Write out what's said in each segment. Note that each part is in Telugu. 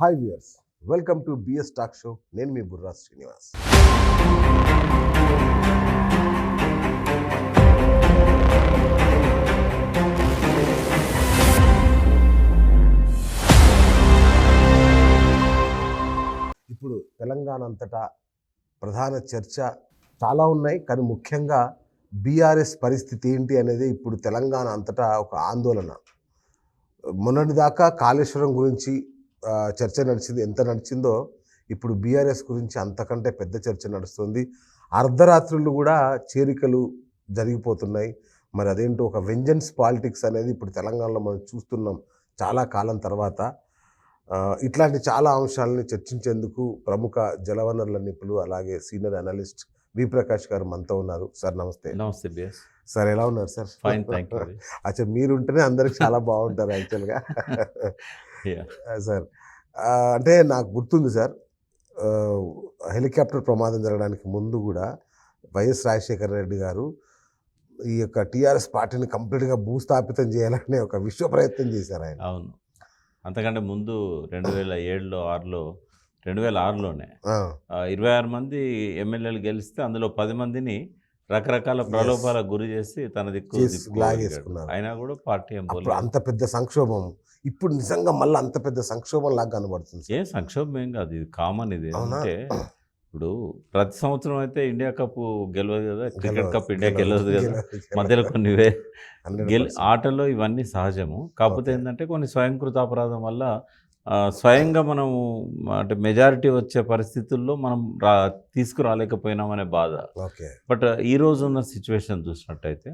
Hi viewers, welcome to BS talk show. నేను మీ బుర్రా శ్రీనివాస్. ఇప్పుడు తెలంగాణ అంతటా ప్రధాన చర్చ చాలా ఉన్నాయి, కానీ ముఖ్యంగా బీఆర్ఎస్ పరిస్థితి ఏంటి అనేది ఇప్పుడు తెలంగాణ అంతటా ఒక ఆందోళన. మొన్నటిదాకా కాళేశ్వరం గురించి చర్చ నడిచింది. ఎంత నడిచిందో ఇప్పుడు బీఆర్ఎస్ గురించి అంతకంటే పెద్ద చర్చ నడుస్తుంది. అర్ధరాత్రులు కూడా చేరికలు జరిగిపోతున్నాయి. మరి అదేంటో ఒక వెంజన్స్ పాలిటిక్స్ అనేది ఇప్పుడు తెలంగాణలో మనం చూస్తున్నాం చాలా కాలం తర్వాత. ఇట్లాంటి చాలా అంశాలని చర్చించేందుకు ప్రముఖ జలవనరుల నిపుణులు అలాగే సీనియర్ అనలిస్ట్ వి ప్రకాష్ గారు మనతో ఉన్నారు. సార్ నమస్తే. నమస్తే బిఎస్. సార్ ఎలా ఉన్నారు సార్? Fine, thank you. అచ్చా, మీరుంటేనే అందరికి చాలా బాగుంటారు యాక్చువల్గా. సార్ అంటే నాకు గుర్తుంది సార్, హెలికాప్టర్ ప్రమాదం జరగడానికి ముందు కూడా వైఎస్ రాజశేఖర రెడ్డి గారు ఈ యొక్క టీఆర్ఎస్ పార్టీని కంప్లీట్గా భూస్థాపితం చేయాలని ఒక విశ్వ ప్రయత్నం చేశారు ఆయన. అవును, అంతకంటే ముందు 2006లోనే 26 మంది ఎమ్మెల్యేలు గెలిస్తే అందులో 10 మందిని రకరకాల ప్రలోభాలకు గురి చేసి తన దిక్కు లాగేసుకున్నారు. అయినా కూడా పార్టీ అంత పెద్ద సంక్షోభం ఇప్పుడు నిజంగా మళ్ళీ అంత పెద్ద సంక్షోభం లాగా కనబడుతుంది. ఏ సంక్షోభం ఏం కాదు, ఇది కామన్. ఇది అంటే ఇప్పుడు ప్రతి సంవత్సరం అయితే ఇండియా కప్ గెలవదు కదా, క్రికెట్ కప్ ఇండియా గెలవదు కదా, మధ్యలో కొన్ని ఆటల్లో ఇవన్నీ సహజము. కాకపోతే ఏంటంటే కొన్ని స్వయంకృత అపరాధం వల్ల స్వయంగా మనము అంటే మెజారిటీ వచ్చే పరిస్థితుల్లో మనం తీసుకురాలేకపోయినామనే బాధ. బట్ ఈరోజు ఉన్న సిచ్యువేషన్ చూసినట్టయితే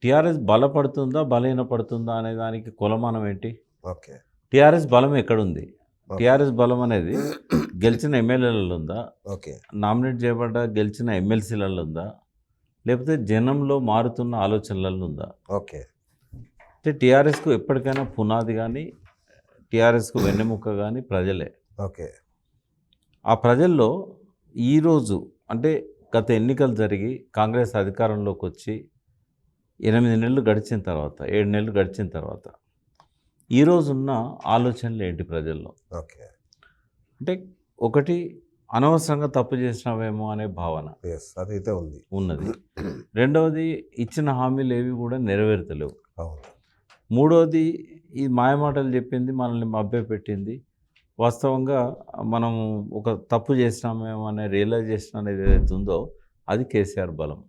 టీఆర్ఎస్ బలపడుతుందా బలహీనపడుతుందా అనే దానికి కొలమానం ఏంటి? టీఆర్ఎస్ బలం ఎక్కడుంది? టీఆర్ఎస్ బలం అనేది గెలిచిన ఎమ్మెల్యేలలో ఉందా, నామినేట్ చేయబడ్డ గెలిచిన ఎమ్మెల్సీలలో ఉందా, లేకపోతే జనంలో మారుతున్న ఆలోచనలలో ఉందా? అంటే టీఆర్ఎస్కు ఎప్పటికైనా పునాది కానీ టీఆర్ఎస్కు వెన్నెముక్క కానీ ప్రజలే. ఆ ప్రజల్లో ఈరోజు అంటే గత ఎన్నికలు జరిగి కాంగ్రెస్ అధికారంలోకి వచ్చి 8 నెలలు గడిచిన తర్వాత 7 నెలలు గడిచిన తర్వాత ఈరోజున్న ఆలోచనలు ఏంటి ప్రజల్లో? అంటే ఒకటి, అనవసరంగా తప్పు చేసినావేమో అనే భావన అదైతే ఉన్నది. రెండవది, ఇచ్చిన హామీలు ఏవి కూడా నెరవేర్తలేవు. మూడవది, ఈ మాయమాటలు చెప్పింది మనల్ని మభ్యపెట్టింది. వాస్తవంగా మనం ఒక తప్పు చేసినామేమో అనే రియలైజేషన్ అనేది ఏదైతే ఉందో అది కేసీఆర్ బలం,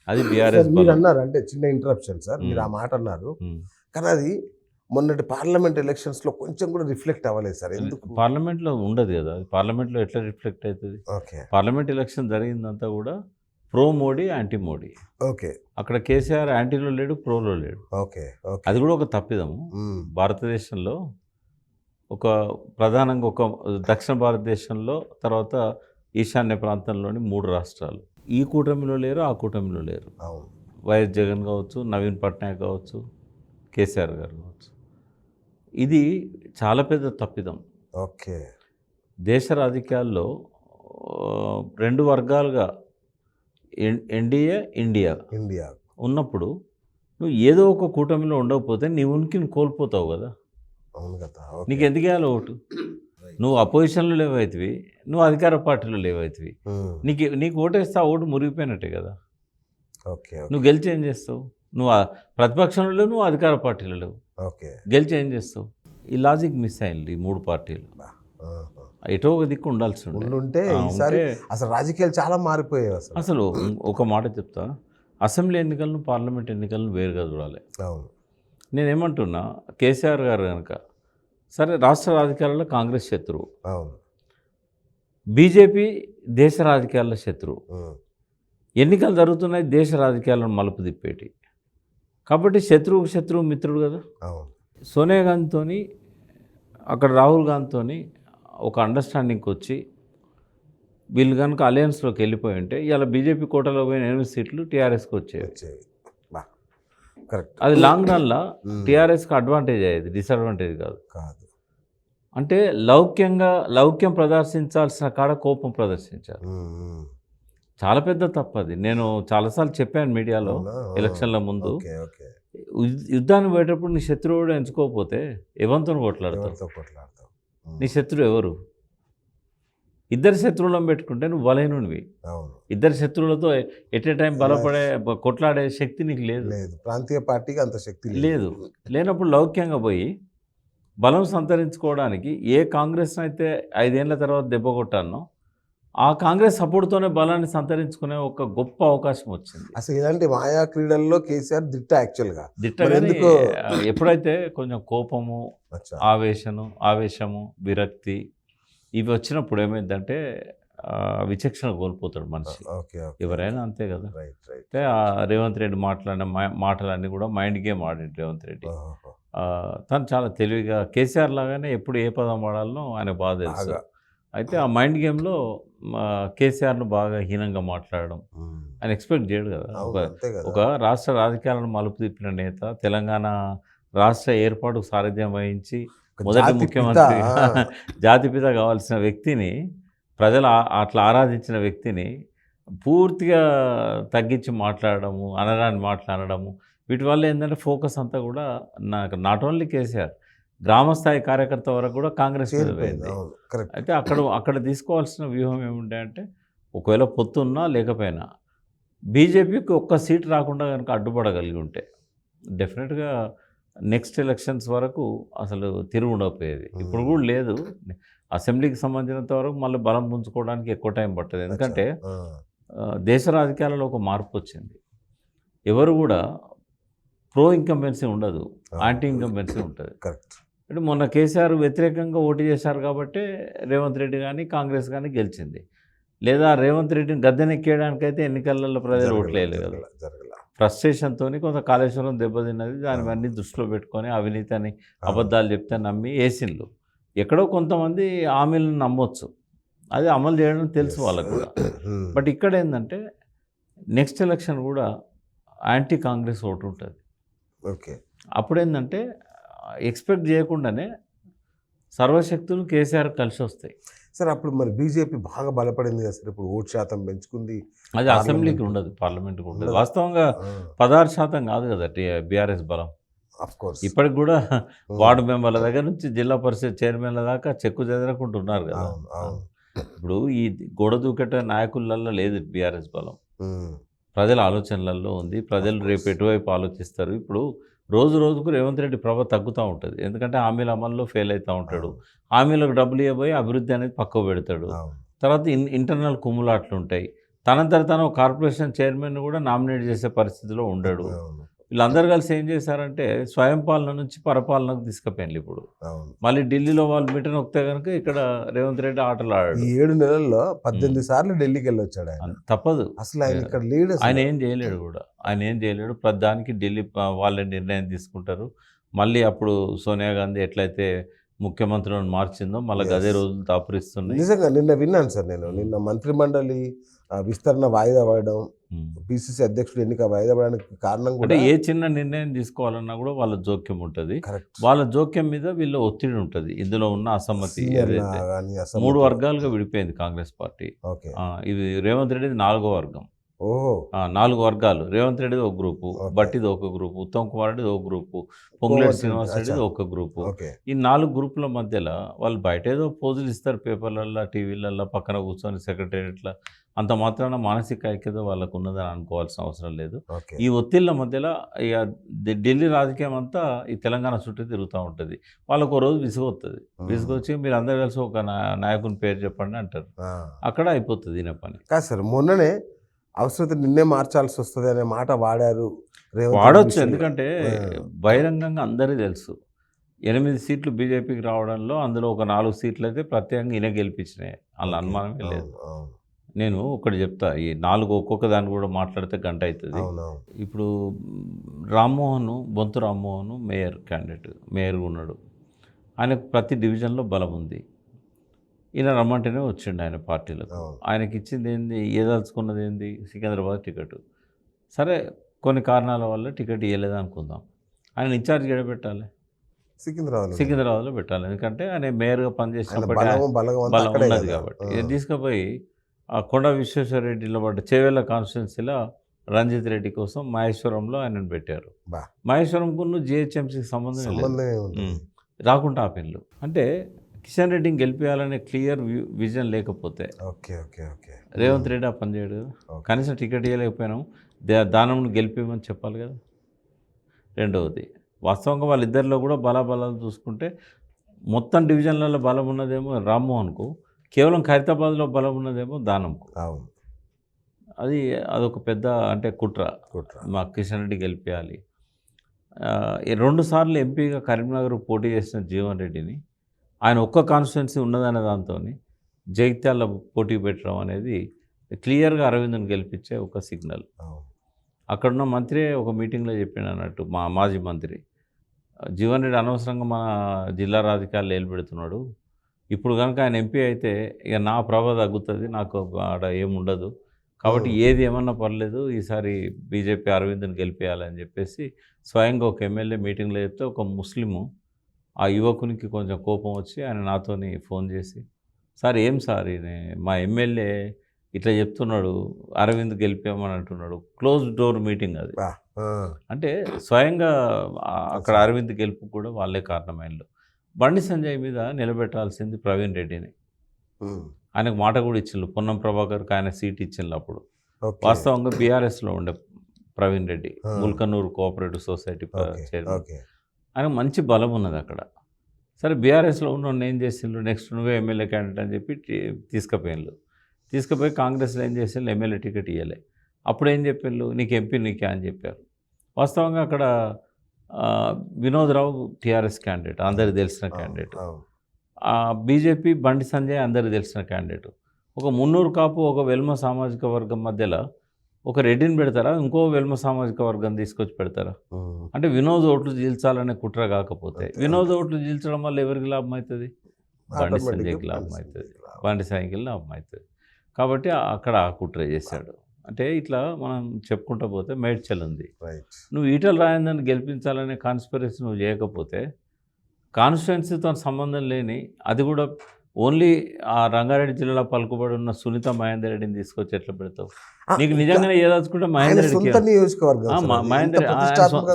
అది బీఆర్ఎస్ బలం. అన్నారు అంటే చిన్న ఇంటరప్షన్ సార్, మీరు ఆ మాట అన్నారు, కానీ అది మొన్నటి పార్లమెంట్ ఎలక్షన్స్లో కొంచెం కూడా రిఫ్లెక్ట్ అవ్వలేదు సార్. ఎందుకు? పార్లమెంట్లో ఉండదు కదా, పార్లమెంట్లో ఎట్లా రిఫ్లెక్ట్ అవుతుంది? పార్లమెంట్ ఎలక్షన్ జరిగిందంతా కూడా ప్రో మోడీ యాంటీ మోడీ. అక్కడ కేసీఆర్ యాంటీలో లేడు, ప్రోలో లేడు. అది కూడా ఒక తప్పిదము. భారతదేశంలో ఒక ప్రధానంగా ఒక దక్షిణ భారతదేశంలో తర్వాత ఈశాన్య ప్రాంతంలోని 3 రాష్ట్రాలు ఈ కూటమిలో లేరు, ఆ కూటమిలో లేరు. వైఎస్ జగన్ కావచ్చు, నవీన్ పట్నాయక్ కావచ్చు, కేసీఆర్ గారు కావచ్చు. ఇది చాలా పెద్ద తప్పిదం. దేశ రాజకీయాల్లో 2 వర్గాలుగా ఎన్డీఏ ఇండియా ఉన్నప్పుడు నువ్వు ఏదో ఒక కూటమిలో ఉండకపోతే నీ ఉనికిని కోల్పోతావు కదా. నీకు ఎందుకు వేయాలి ఓటు? నువ్వు అపోజిషన్లో లేవైతివి, నువ్వు అధికార పార్టీలో లేవైతివి, నీకు ఓటేస్తే ఆ ఓటు మురిగిపోయినట్టే కదా. నువ్వు గెలిచి ఏం చేస్తావు? నువ్వు ప్రతిపక్షంలో లేవు, నువ్వు అధికార పార్టీలో లేవు, గెలిచి ఏం చేస్తావు? ఈ లాజిక్ మిస్ అయింది ఈ 3 పార్టీలు. ఎటో ఒక దిక్కు ఉండాల్సి ఉంటే అసలు రాజకీయాలు చాలా మారిపోయాయి. అసలు ఒక మాట చెప్తా, అసెంబ్లీ ఎన్నికలను పార్లమెంట్ ఎన్నికలను వేరుగా చూడాలి. నేనేమంటున్నా, కేసీఆర్ గారు కనుక సరే రాష్ట్ర రాజకీయాలలో కాంగ్రెస్ శత్రువు, బీజేపీ దేశ రాజకీయాల శత్రువు, ఎన్నికలు జరుగుతున్నాయి దేశ రాజకీయాలను మలుపు తిప్పేటి. కాబట్టి శత్రువు మిత్రుడు కదా. సోనియా గాంధీతో అక్కడ రాహుల్ గాంధీతో ఒక అండర్స్టాండింగ్కి వచ్చి వీళ్ళు కనుక అలయన్స్లోకి వెళ్ళిపోయి ఉంటే ఇలా బీజేపీ కోటాలో పోయిన 8 సీట్లు టీఆర్ఎస్కి వచ్చేవి. అది లాంగ్ రన్లో టీఆర్ఎస్కి అడ్వాంటేజ్ అయ్యేది, డిసడ్వాంటేజ్ కాదు. అంటే లౌక్యం ప్రదర్శించాల్సిన కాడ కోపం ప్రదర్శించారు. చాలా పెద్ద తప్పు అది. నేను చాలాసార్లు చెప్పాను మీడియాలో ఎలక్షన్ల ముందు, యుద్ధాన్ని పోయేటప్పుడు నీ శత్రువుడు ఎంచుకోకపోతే ఎవరితో కొట్లాడతావు? నీ శత్రువు ఎవరు? ఇద్దరు శత్రువులను పెట్టుకుంటే నువ్వు బలహీనునివి. అవును. ఇద్దరు శత్రువులతో ఎట్ ఏ టైం బలపడే కొట్లాడే శక్తి నీకు లేదు. లేదు, ప్రాంతీయ పార్టీకి అంత శక్తి లేదు. లేనప్పుడు లౌక్యంగా పోయి బలం సంతరించుకోవడానికి ఏ కాంగ్రెస్ని అయితే 5 ఏళ్ల తర్వాత దెబ్బ కొట్టానో ఆ కాంగ్రెస్ సపోర్ట్తోనే బలాన్ని సంతరించుకునే ఒక గొప్ప అవకాశం వచ్చింది. అసలు ఇలాంటి మాయా క్రీడల్లో కేసీఆర్ దిట్ట యాక్చువల్గా. దిట్టగానే ఎందుకు ఎప్పుడైతే కొంచెం కోపము, అచ్చా. ఆవేశము, విరక్తి ఇవి వచ్చినప్పుడు ఏమైందంటే విచక్షణ కోల్పోతాడు మనిషి. Okay, okay. ఎవరైనా అంతే కదా. Right, right. అంటే రేవంత్ రెడ్డి మాట్లాడిన మాటలన్నీ కూడా మైండ్ గేమ్ ఆడింది రేవంత్ రెడ్డి. ఓహో. తను చాలా తెలివిగా కేసీఆర్ లాగానే ఎప్పుడు ఏ పదం వాడాలనో ఆయన బాగా తెలుసు. బాగా. అయితే ఆ మైండ్ గేమ్లో కేసీఆర్ను బాగా హీనంగా మాట్లాడడం ఆయన ఎక్స్పెక్ట్ చేయడు కదా. అవును, అంతే కదా. ఒక రాష్ట్ర రాజకీయాలను మలుపు తిప్పిన నేత, తెలంగాణ రాష్ట్ర ఏర్పాటుకు సారథ్యం వహించి ఒక మొదటి జాతి ముఖ్యమంత్రి పిత. జాతిపిత కావాల్సిన వ్యక్తిని, ప్రజలు అట్లా ఆరాధించిన వ్యక్తిని పూర్తిగా తగ్గించి మాట్లాడడము, అనరాని మాట్లాడడము, వీటి వల్ల ఏంటంటే ఫోకస్ అంతా కూడా నాకు నాట్ ఓన్లీ కేసీఆర్, గ్రామస్థాయి కార్యకర్త వరకు కూడా కాంగ్రెస్ మీద పోయింది. అవును, కరెక్ట్. అయితే అక్కడ తీసుకోవాల్సిన వ్యూహం ఏముండే అంటే, ఒకవేళ పొత్తున్నా లేకపోయినా బీజేపీకి ఒక్క సీట్ రాకుండా కనుక అడ్డుపడగలిగి ఉంటే డెఫినెట్గా నెక్స్ట్ ఎలక్షన్స్ వరకు అసలు తిరుగు ఉండకపోయేది. ఇప్పుడు కూడా లేదు. అసెంబ్లీకి సంబంధించినంత వరకు మళ్ళీ బలం పుంజుకోవడానికి ఎక్కువ టైం పట్టదు. ఎందుకంటే దేశ రాజకీయాలలో ఒక మార్పు వచ్చింది. ఎవరు కూడా ప్రో ఇన్కంబెన్సీ ఉండదు, యాంటీ ఇన్కంబెన్సీ ఉంటుంది. కరెక్ట్. అంటే మొన్న కేసీఆర్ వ్యతిరేకంగా ఓటు చేశారు కాబట్టి రేవంత్ రెడ్డి కానీ కాంగ్రెస్ కానీ గెలిచింది. లేదా రేవంత్ రెడ్డిని గద్దెనెక్కేయడానికైతే ఎన్నికలలో ప్రజలు ఓట్లేదు కదా. ఫ్రస్ట్రేషన్తో కొంత కాళేశ్వరం దెబ్బతిన్నది. దాన్ని అన్ని దృష్టిలో పెట్టుకొని అవినీతి అని అబద్ధాలు చెప్తే నమ్మి వేసిండ్లు. ఎక్కడో కొంతమంది హామీలను నమ్మొచ్చు, అది అమలు చేయడం తెలుసు వాళ్ళకు కూడా. బట్ ఇక్కడ ఏంటంటే నెక్స్ట్ ఎలక్షన్ కూడా యాంటీ కాంగ్రెస్ ఓటు ఉంటుంది. ఓకే. అప్పుడేంటంటే ఎక్స్పెక్ట్ చేయకుండానే సర్వశక్తులు కేసీఆర్ కలిసి వస్తాయి. సార్ అప్పుడు మరి బీజేపీ బాగా బలపడింది కదా సార్, ఇప్పుడు ఓటు శాతం పెంచుకుంది. అది అసెంబ్లీకి ఉండదు, పార్లమెంట్కి ఉండదు. వాస్తవంగా 16% కాదు కదా బీఆర్ఎస్ బలం. అఫ్కోర్స్ ఇప్పటికి కూడా వార్డు మెంబర్ల దగ్గర నుంచి జిల్లా పరిషత్ చైర్మన్ల దాకా చెక్కు చెదరకుంటున్నారు కదా. ఇప్పుడు ఈ గోడ దూకట నాయకులలో లేదు బీఆర్ఎస్ బలం, ప్రజల ఆలోచనలలో ఉంది. ప్రజలు రేపు ఎటువైపు ఆలోచిస్తారు. ఇప్పుడు రోజు రోజుకు రేవంత్ రెడ్డి ప్రభ తగ్గుతూ ఉంటుంది. ఎందుకంటే హామీల అమల్లో ఫెయిల్ అవుతూ ఉంటాడు. హామీలకు డబ్బులు ఇవ్వబోయి అభివృద్ధి అనేది పక్కకు పెడతాడు. తర్వాత ఇంటర్నల్ కుమ్ములాట్లు ఉంటాయి. తనంతట తను కార్పొరేషన్ చైర్మన్ కూడా నామినేట్ చేసే పరిస్థితిలో ఉండడు. వీళ్ళందరూ కలిసి ఏం చేశారంటే స్వయం పాలన నుంచి పరపాలనకు తీసుకుపోయింది. ఇప్పుడు మళ్ళీ ఢిల్లీలో వాళ్ళు మీటింగ్ వస్తే కనుక ఇక్కడ రేవంత్ రెడ్డి ఆటలు ఆడాడు. 7 నెలల్లో 18 సార్లు ఢిల్లీకి వెళ్ళి వచ్చాడు ఆయన. తప్పదు. అసలు ఆయన ఇక్కడ లీడ్, ఆయన ఏం చేయలేడు కూడా. ఆయన ఏం చేయలేడు. ప్రధానికి ఢిల్లీ వాళ్ళే నిర్ణయం తీసుకుంటారు. మళ్ళీ అప్పుడు సోనియా గాంధీ ఎట్లయితే ముఖ్యమంత్రులను మార్చిందో మళ్ళీ అదే రోజులు దాపురిస్తున్నాయి. నిజంగా నిన్న విన్నాను సార్ నేను. నిన్న మంత్రిమండలి విస్తరణ వాయిదా పడడం, పిసిసి అధ్యక్షుడు ఎన్నిక వాయిదా పడడానికి కారణం కూడా అంటే ఏ చిన్న నిర్ణయం తీసుకోవాలన్నా కూడా వాళ్ళ జోక్యం ఉంటుంది. కరెక్ట్. వాళ్ళ జోక్యం మీద వీళ్ళ ఒత్తిడి ఉంటుంది. ఇందులో ఉన్న అసమ్మతి ఏదైతే 3 వర్గాలుగా విడిపోయింది కాంగ్రెస్ పార్టీ. ఓకే. ఇది రేవంత్ రెడ్డిది 4వ వర్గం. ఓహో. 4 వర్గాలు. రేవంత్ రెడ్డిది ఒక గ్రూపు, బట్టిది ఒక గ్రూపు, ఉత్తమ్ కుమార్ రెడ్డిది ఒక గ్రూపు, పొంగులేటి శ్రీనివాస్ రెడ్డిది ఒక గ్రూపు. ఈ 4 గ్రూపుల మధ్యలో వాళ్ళు బయట ఏదో పోజులు ఇస్తారు పేపర్లల్లో, టీవీలల్లో, పక్కన కూర్చొని సెక్రటేరియట్లో. అంత మాత్రాన మానసిక ఐక్యత వాళ్ళకు ఉన్నదని అనుకోవాల్సిన అవసరం లేదు. ఈ ఒత్తిళ్ళ మధ్యలో ఇక ఢిల్లీ రాజకీయం అంతా ఈ తెలంగాణ చుట్టూ తిరుగుతూ ఉంటుంది. వాళ్ళకు రోజు విసుగొస్తుంది. విసుగొచ్చి మీరు అందరు కలిసి ఒక నాయకుని పేరు చెప్పండి అంటారు. అక్కడ అయిపోతుంది ఈయన పని. కాదు సార్, మొన్ననే అవసరత నిన్నే మార్చాల్సి వస్తుంది అనే మాట వాడారు. వాడవచ్చు. ఎందుకంటే బహిరంగంగా అందరికీ తెలుసు 8 సీట్లు బీజేపీకి రావడంలో అందులో ఒక 4 సీట్లు అయితే ప్రత్యేకంగా ఈయన గెలిపించినాయి. అలా అనుమానమే లేదు. నేను ఒకటి చెప్తా, ఈ 4 ఒక్కొక్క దాన్ని కూడా మాట్లాడితే గంట అవుతుంది. ఇప్పుడు బొంతు రామ్మోహన్ మేయర్ క్యాండిడేట్, మేయర్గా ఉన్నాడు. ఆయనకు ప్రతి డివిజన్లో బలం ఉంది. ఈయన రమ్మంటేనే వచ్చిండు ఆయన పార్టీలకు. ఆయనకి ఇచ్చింది ఏంది, ఏదలుచుకున్నది ఏంది, సికింద్రాబాద్ టికెట్. సరే కొన్ని కారణాల వల్ల టికెట్ ఇవ్వలేదు అనుకుందాం. ఆయన ఇన్ఛార్జ్ ఎక్కడ పెట్టాలి? సికింద్రాబాద్లో పెట్టాలి. ఎందుకంటే ఆయన మేయర్గా పనిచేసినప్పటికీ బలం ఉన్నది కాబట్టి. ఇది తీసుకుపోయి కొండ విశ్వేశ్వరరెడ్డి నిలబడ్డ చేవెళ్ళ కాన్స్టిట్యున్సీలో రంజిత్ రెడ్డి కోసం మహేశ్వరంలో ఆయనను పెట్టారు. మహేశ్వరంకు జిహెచ్ఎంసీకి సంబంధం లేదు, రాకుండా ఆపిన్లు. అంటే కిషన్ రెడ్డిని గెలిపించాలనే క్లియర్ విజన్ లేకపోతే okay okay okay Revanth Reddy ఆ పని చేయడు కదా. ఓకే. కనీసం టికెట్ ఇవ్వలేకపోయినాం, దానంను గెలిపేయమని చెప్పాలి కదా. రెండవది, వాస్తవంగా వాళ్ళిద్దరిలో కూడా బలాబలాలు చూసుకుంటే మొత్తం డివిజన్లలో బలం ఉన్నదేమో రామ్మోహన్కు, కేవలం ఖైరతాబాద్లో బలం ఉన్నదేమో దానంకు. అవును. అదొక పెద్ద అంటే కుట్ర. కుట్ర. మా కిషన్ రెడ్డి గెలిపించాలి. 2 సార్లు ఎంపీగా కరీంనగర్ పోటీ చేసిన జీవన్ రెడ్డిని ఆయన ఒక్క కాన్స్టిట్యున్సీ ఉన్నదనే దాంతో జగిత్యాల పోటీ పెట్టడం అనేది క్లియర్గా అరవింద్ని గెలిపించే ఒక సిగ్నల్. అవును. అక్కడున్న మంత్రి ఒక మీటింగ్లో చెప్పాను అన్నట్టు, మా మాజీ మంత్రి జీవన్ రెడ్డి అనవసరంగా మన జిల్లా రాజకీయాలు ఏలుపెడుతున్నాడు. ఇప్పుడు కనుక ఆయన ఎంపీ అయితే ఇక నా ప్రభ తగ్గుతుంది, నాకు ఆడ ఏముండదు, కాబట్టి ఏది ఏమన్నా పర్లేదు, ఈసారి బీజేపీ అరవింద్ని గెలిపేయాలని చెప్పేసి స్వయంగా ఒక ఎమ్మెల్యే మీటింగ్లో చెప్తే ఒక ముస్లిము ఆ యువకునికి కొంచెం కోపం వచ్చి ఆయన నాతోని ఫోన్ చేసి, సార్ ఏం సార్ మా ఎమ్మెల్యే ఇట్లా చెప్తున్నాడు, అరవింద్ గెలిపామని అంటున్నాడు. క్లోజ్ డోర్ మీటింగ్ అది. అంటే స్వయంగా అక్కడ అరవింద్ గెలుపు కూడా వాళ్ళే కారణమైనలు. బండి సంజయ్ మీద నిలబెట్టాల్సింది ప్రవీణ్ రెడ్డిని. ఆయనకు మాట కూడా ఇచ్చిండు, పొన్నం ప్రభాకర్కి ఆయన సీట్ ఇచ్చిండు అప్పుడు. వాస్తవంగా బీఆర్ఎస్లో ఉండే Praveen Reddy, Mulkanoor cooperative society chairman. ఆయన మంచి బలం ఉన్నది అక్కడ. సరే బీఆర్ఎస్లో ఉన్న ఏం చేసిండ్రు, నెక్స్ట్ నువ్వే ఎమ్మెల్యే క్యాండిడేట్ అని చెప్పి తీసుకుపోయి కాంగ్రెస్లో ఏం చేసిండ్రు, ఎమ్మెల్యే టికెట్ ఇవ్వలే. అప్పుడు ఏం చెప్పిండ్రు, నీకు ఎంపీ నీకే అని చెప్పారు. వాస్తవంగా అక్కడ వినోద్ రావు టీఆర్ఎస్ క్యాండిడేట్, అందరికి తెలిసిన క్యాండిడేట్. బీజేపీ బండి సంజయ్ అందరికి తెలిసిన క్యాండిడేట్. ఒక మున్నూరు కాపు, ఒక వెల్మ సామాజిక వర్గం మధ్యలో ఒక రెడ్డిని పెడతారా, ఇంకో వెల్మ సామాజిక వర్గం తీసుకొచ్చి పెడతారా? అంటే వినోద్ ఓట్లు చీల్చాలనే కుట్ర కాకపోతే, వినోద్ ఓట్లు చీల్చడం వల్ల ఎవరికి లాభం అవుతుంది? బండి సంజయ్కి లాభం అవుతుంది, బండి సంజయ్కి లాభం అవుతుంది. కాబట్టి అక్కడ ఆ కుట్ర చేశాడు. అంటే ఇట్లా మనం చెప్పుకుంటూ పోతే మేడ్చల్ ఉంది. నువ్వు ఈటల రాజేందర్ని గెలిపించాలనే కాన్స్పిరసీ నువ్వు చేయకపోతే, కాన్స్టిట్యున్సీతో సంబంధం లేని, అది కూడా ఓన్లీ ఆ రంగారెడ్డి జిల్లాలో పలుకుబడి ఉన్న సునీత మహేందర్ రెడ్డిని తీసుకొచ్చి ఎట్లా పెడతావు? నీకు నిజంగానే ఏదాచుకుంటే మహేందర్ రెడ్డికి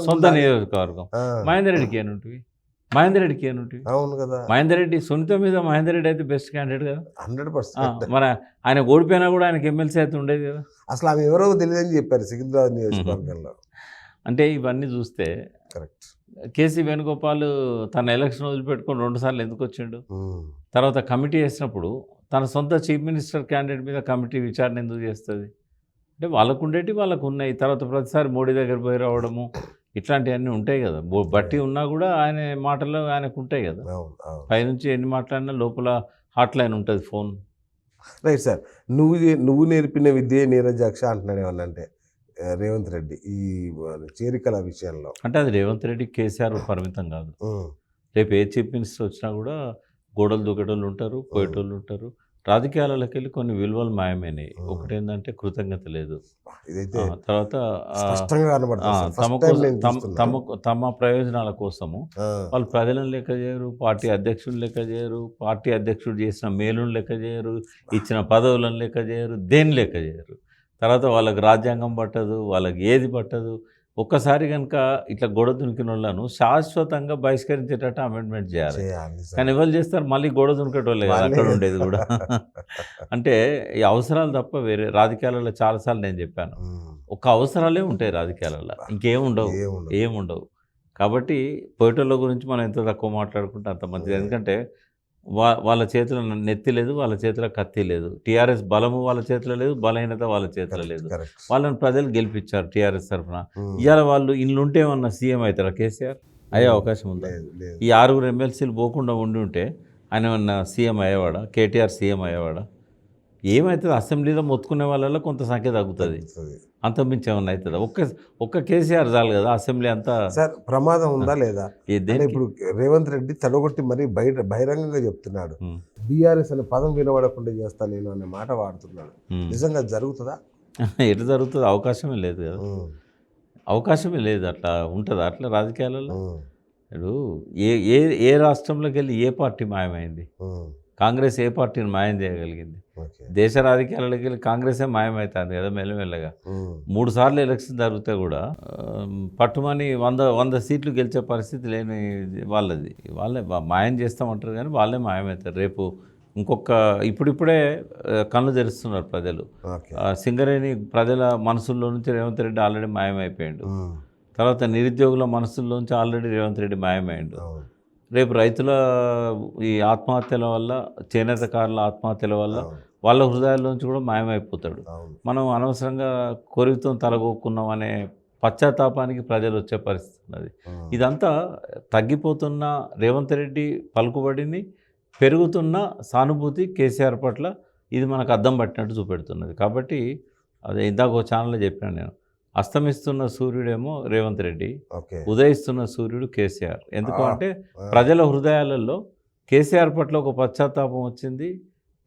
సొంత నియోజకవర్గం, మహేందర్ రెడ్డికి ఏనుంటివి, మహేందర్ రెడ్డికి ఏనుంటివి. అవును కదా. మహేందర్ రెడ్డి సునీత మీద మహేందర్ రెడ్డి అయితే బెస్ట్ క్యాండిడేట్ కదా. 100%. మరి ఆయన ఓడిపోయినా కూడా ఆయనకి ఎమ్మెల్సీ అయితే ఉండేది కదా. అసలు ఆమె ఎవరో తెలియదని చెప్పారు సికింద్రాబాద్ నియోజకవర్గంలో. అంటే ఇవన్నీ చూస్తే కరెక్ట్. కేసీ వేణుగోపాల్ తన ఎలక్షన్ వదిలిపెట్టుకొని 2 సార్లు ఎందుకు వచ్చిండు? తర్వాత కమిటీ వేసినప్పుడు తన సొంత చీఫ్ మినిస్టర్ క్యాండిడేట్ మీద కమిటీ విచారణ ఎందుకు చేస్తుంది? అంటే వాళ్ళకు ఉండేవి వాళ్ళకు ఉన్నాయి. తర్వాత ప్రతిసారి మోడీ దగ్గర పోయి రావడము ఇట్లాంటివన్నీ ఉంటాయి కదా. బట్టి ఉన్నా కూడా ఆయన మాటలు ఆయనకు ఉంటాయి కదా. పైనుంచి ఎన్ని మాట్లాడినా లోపల హాట్ లైన్ ఉంటుంది, ఫోన్. Right sir. నువ్వు నేర్పిన విద్యే నీరజాక్ష అంటున్నాడు ఏమన్నా అంటే రేవంత్ రెడ్డి ఈ చేరికల విషయంలో. అంటే అది రేవంత్ రెడ్డి కేసీఆర్ పరిమితం కాదు. రేపు ఏ చీఫ్ మినిస్టర్ వచ్చినా కూడా గోడలు దూకేటోళ్ళు ఉంటారు, పోయేటోళ్ళు ఉంటారు. రాజకీయాలకి వెళ్ళి కొన్ని విలువలు మాయమైనాయి. ఒకటేంటంటే కృతజ్ఞత లేదు. తర్వాత తమ ప్రయోజనాల కోసము వాళ్ళు ప్రజలను లెక్క చేయరు, పార్టీ అధ్యక్షుడు లెక్క చేయరు, పార్టీ అధ్యక్షుడు చేసిన మేలును లెక్క చేయరు, ఇచ్చిన పదవులను లెక్క చేయరు, దేని లెక్క చేయరు. తర్వాత వాళ్ళకి రాజ్యాంగం పట్టదు, వాళ్ళకి ఏది పట్టదు. ఒక్కసారి కనుక ఇట్లా గొడవ దునికిన వాళ్ళను శాశ్వతంగా బహిష్కరించేటట్టు అమెండ్మెంట్ చేయాలి. కానీ ఎవరు చేస్తారు? మళ్ళీ గొడవ దునికేటోళ్ళే కదా అక్కడ ఉండేది కూడా. అంటే ఈ అవసరాలు తప్ప వేరే రాజకీయాలలో చాలాసార్లు నేను చెప్పాను, ఒక అవసరాలే ఉంటాయి రాజకీయాలలో, ఏముండవు. కాబట్టి పోయేటోళ్ళ గురించి మనం ఎంత తక్కువ మాట్లాడుకుంటే అంత మంచిది. ఎందుకంటే వాళ్ళ చేతిలో నెత్తి లేదు, వాళ్ళ చేతిలో కత్తి లేదు. టీఆర్ఎస్ బలము వాళ్ళ చేతిలో లేదు, బలహీనత వాళ్ళ చేతిలో లేదు. వాళ్ళని ప్రజలు గెలిపించారు టీఆర్ఎస్ తరఫున. ఇవాళ వాళ్ళు ఇల్లుంటే ఏమన్నా సీఎం అవుతారా కేసీఆర్? అయ్యే అవకాశం ఉందా? ఈ 6 ఎమ్మెల్సీలు పోకుండా ఉండి ఉంటే ఆయన ఏమన్నా సీఎం అయ్యేవాడా? కేటీఆర్ సీఎం అయ్యేవాడా? ఏమవుతుంది? అసెంబ్లీలో మొత్తుకునే వాళ్ళలో కొంత సంఖ్య తగ్గుతుంది, అంతమించి ఏమన్నా అవుతుందా? ఒక్క కేసీఆర్ చాలు కదా అసెంబ్లీ అంతా. సార్ ప్రమాదం ఉందా లేదా? ఇప్పుడు రేవంత్ రెడ్డి తడగొట్టి మరీ బహిరంగంగా చెప్తున్నాడు, బీఆర్ఎస్ అనే పదం వినబడకుండా చేస్తా నేను అనే మాట వాడుతున్నాడు. నిజంగా జరుగుతుందా? ఎటు జరుగుతుంది? అవకాశమే లేదు కదా, అవకాశమే లేదు. అట్లా ఉంటుందా అట్లా రాజకీయాలలో? ఇప్పుడు ఏ ఏ ఏ రాష్ట్రంలోకి వెళ్ళి ఏ పార్టీ మాయమైంది? కాంగ్రెస్ ఏ పార్టీని మాయం చేయగలిగింది? ఓకే. దేశ రాజకీయాలకి వెళ్ళి కాంగ్రెసే మాయమవుతుంది కదా మెల్లమెల్లగా. 3 సార్లు ఎలక్షన్ జరిగితే కూడా పట్టుమని 100 సీట్లు గెలిచే పరిస్థితి లేని వాళ్ళది. వాళ్ళే మాయం చేస్తామంటారు కానీ వాళ్ళే మాయమవుతారు. రేపు ఇంకొక ఇప్పుడిప్పుడే కళ్ళు తెరుస్తున్నారు ప్రజలు. ఓకే. సింగరేణి ప్రజల మనసుల్లో నుంచి రేవంత్ రెడ్డి ఆల్రెడీ మాయమైపోయాడు. తర్వాత నిరుద్యోగుల మనసుల్లోంచి ఆల్రెడీ రేవంత్ రెడ్డి మాయమైండు. రేపు రైతుల ఈ ఆత్మహత్యల వల్ల, చేనేతకారుల ఆత్మహత్యల వల్ల వాళ్ళ హృదయాల్లోంచి కూడా మాయమైపోతాడు. మనం అనవసరంగా కొరివితో తలగొక్కున్నాం అనే పశ్చాత్తాపానికి ప్రజలు వచ్చే పరిస్థితి ఉన్నది. ఇదంతా తగ్గిపోతున్న రేవంత్ రెడ్డి పలుకుబడిని, పెరుగుతున్న సానుభూతి కేసీఆర్ పట్ల ఇది మనకు అద్దం పట్టినట్టు చూపెడుతున్నది. కాబట్టి అదే ఇందాక ఒక ఛానల్లో చెప్పాను నేను, అస్తమిస్తున్న సూర్యుడేమో రేవంత్ రెడ్డి, ఉదయిస్తున్న సూర్యుడు కేసీఆర్. ఎందుకు అంటే ప్రజల హృదయాలలో కేసీఆర్ పట్ల ఒక పశ్చాత్తాపం వచ్చింది,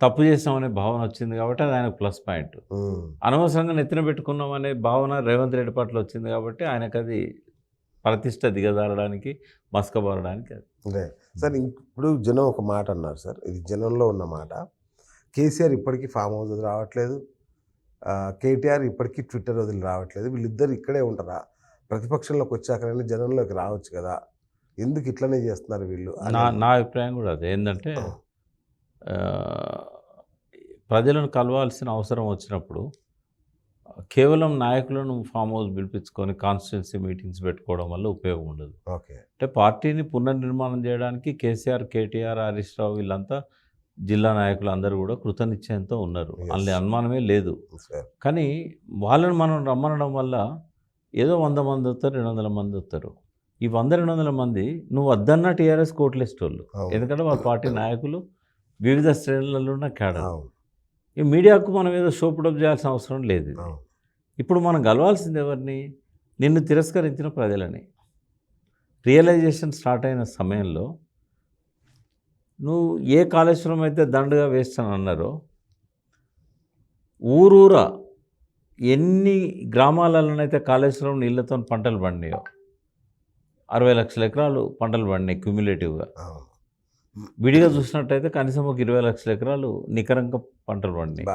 తప్పు చేసామనే భావన వచ్చింది కాబట్టి అది ఆయనకు ప్లస్ పాయింట్. అనవసరంగా నెత్తిన పెట్టుకున్నామనే భావన రేవంత్ రెడ్డి పట్ల వచ్చింది కాబట్టి ఆయనకు అది ప్రతిష్ట దిగజారడానికి, మస్కబారడానికి అది. సార్ ఇప్పుడు జనం ఒక మాట అన్నారు సార్, ఇది జనంలో ఉన్న మాట. కేసీఆర్ ఇప్పటికీ ఫామ్ హౌస్ వదిలి రావట్లేదు, కేటీఆర్ ఇప్పటికీ ట్విట్టర్ వదిలి రావట్లేదు, వీళ్ళిద్దరు ఇక్కడే ఉంటారా? ప్రతిపక్షంలోకి వచ్చాకనే జనంలోకి రావచ్చు కదా, ఎందుకు ఇట్లనే చేస్తున్నారు వీళ్ళు? నా అభిప్రాయం కూడా అదే. ఏంటంటే ప్రజలను కలవాల్సిన అవసరం వచ్చినప్పుడు కేవలం నాయకులను ఫామ్ హౌస్ పిలిపించుకొని కాన్స్టిట్యున్సీ మీటింగ్స్ పెట్టుకోవడం వల్ల ఉపయోగం ఉండదు. ఓకే. అంటే పార్టీని పునర్నిర్మాణం చేయడానికి కేసీఆర్, కేటీఆర్, హరీష్ రావు వీళ్ళంతా జిల్లా నాయకులు అందరూ కూడా కృతనిశ్చయంతో ఉన్నారు, అందులో అనుమానమే లేదు. కానీ వాళ్ళని మనం రమ్మనడం వల్ల ఏదో 100 మంది వస్తారు, 200 మంది వస్తారు. ఈ 100-200 మంది నువ్వు వద్దన్న టీఆర్ఎస్ కోట్లేసేటోళ్ళు. ఎందుకంటే వాళ్ళ పార్టీ నాయకులు వివిధ శ్రేణులలో ఉన్న క్యాడర్. ఈ మీడియాకు మనం ఏదో షోపుడప్ చేయాల్సిన అవసరం లేదు. ఇప్పుడు మనం గెలవాల్సింది ఎవరిని? నిన్ను తిరస్కరించిన ప్రజలని. రియలైజేషన్ స్టార్ట్ అయిన సమయంలో నువ్వు ఏ కాళేశ్వరం అయితే దండగా వేస్ట్ అని అన్నారో, ఊరూరా ఎన్ని గ్రామాలలోనైతే కాళేశ్వరం నీళ్ళతో పంటలు పండినాయో, 60 లక్షల ఎకరాలు పంటలు పండినాయి క్యూములేటివ్గా. విడిగా చూసినట్టయితే కనీసం ఒక 20 లక్షల ఎకరాలు నికరంగా పంటలు పండినాయి.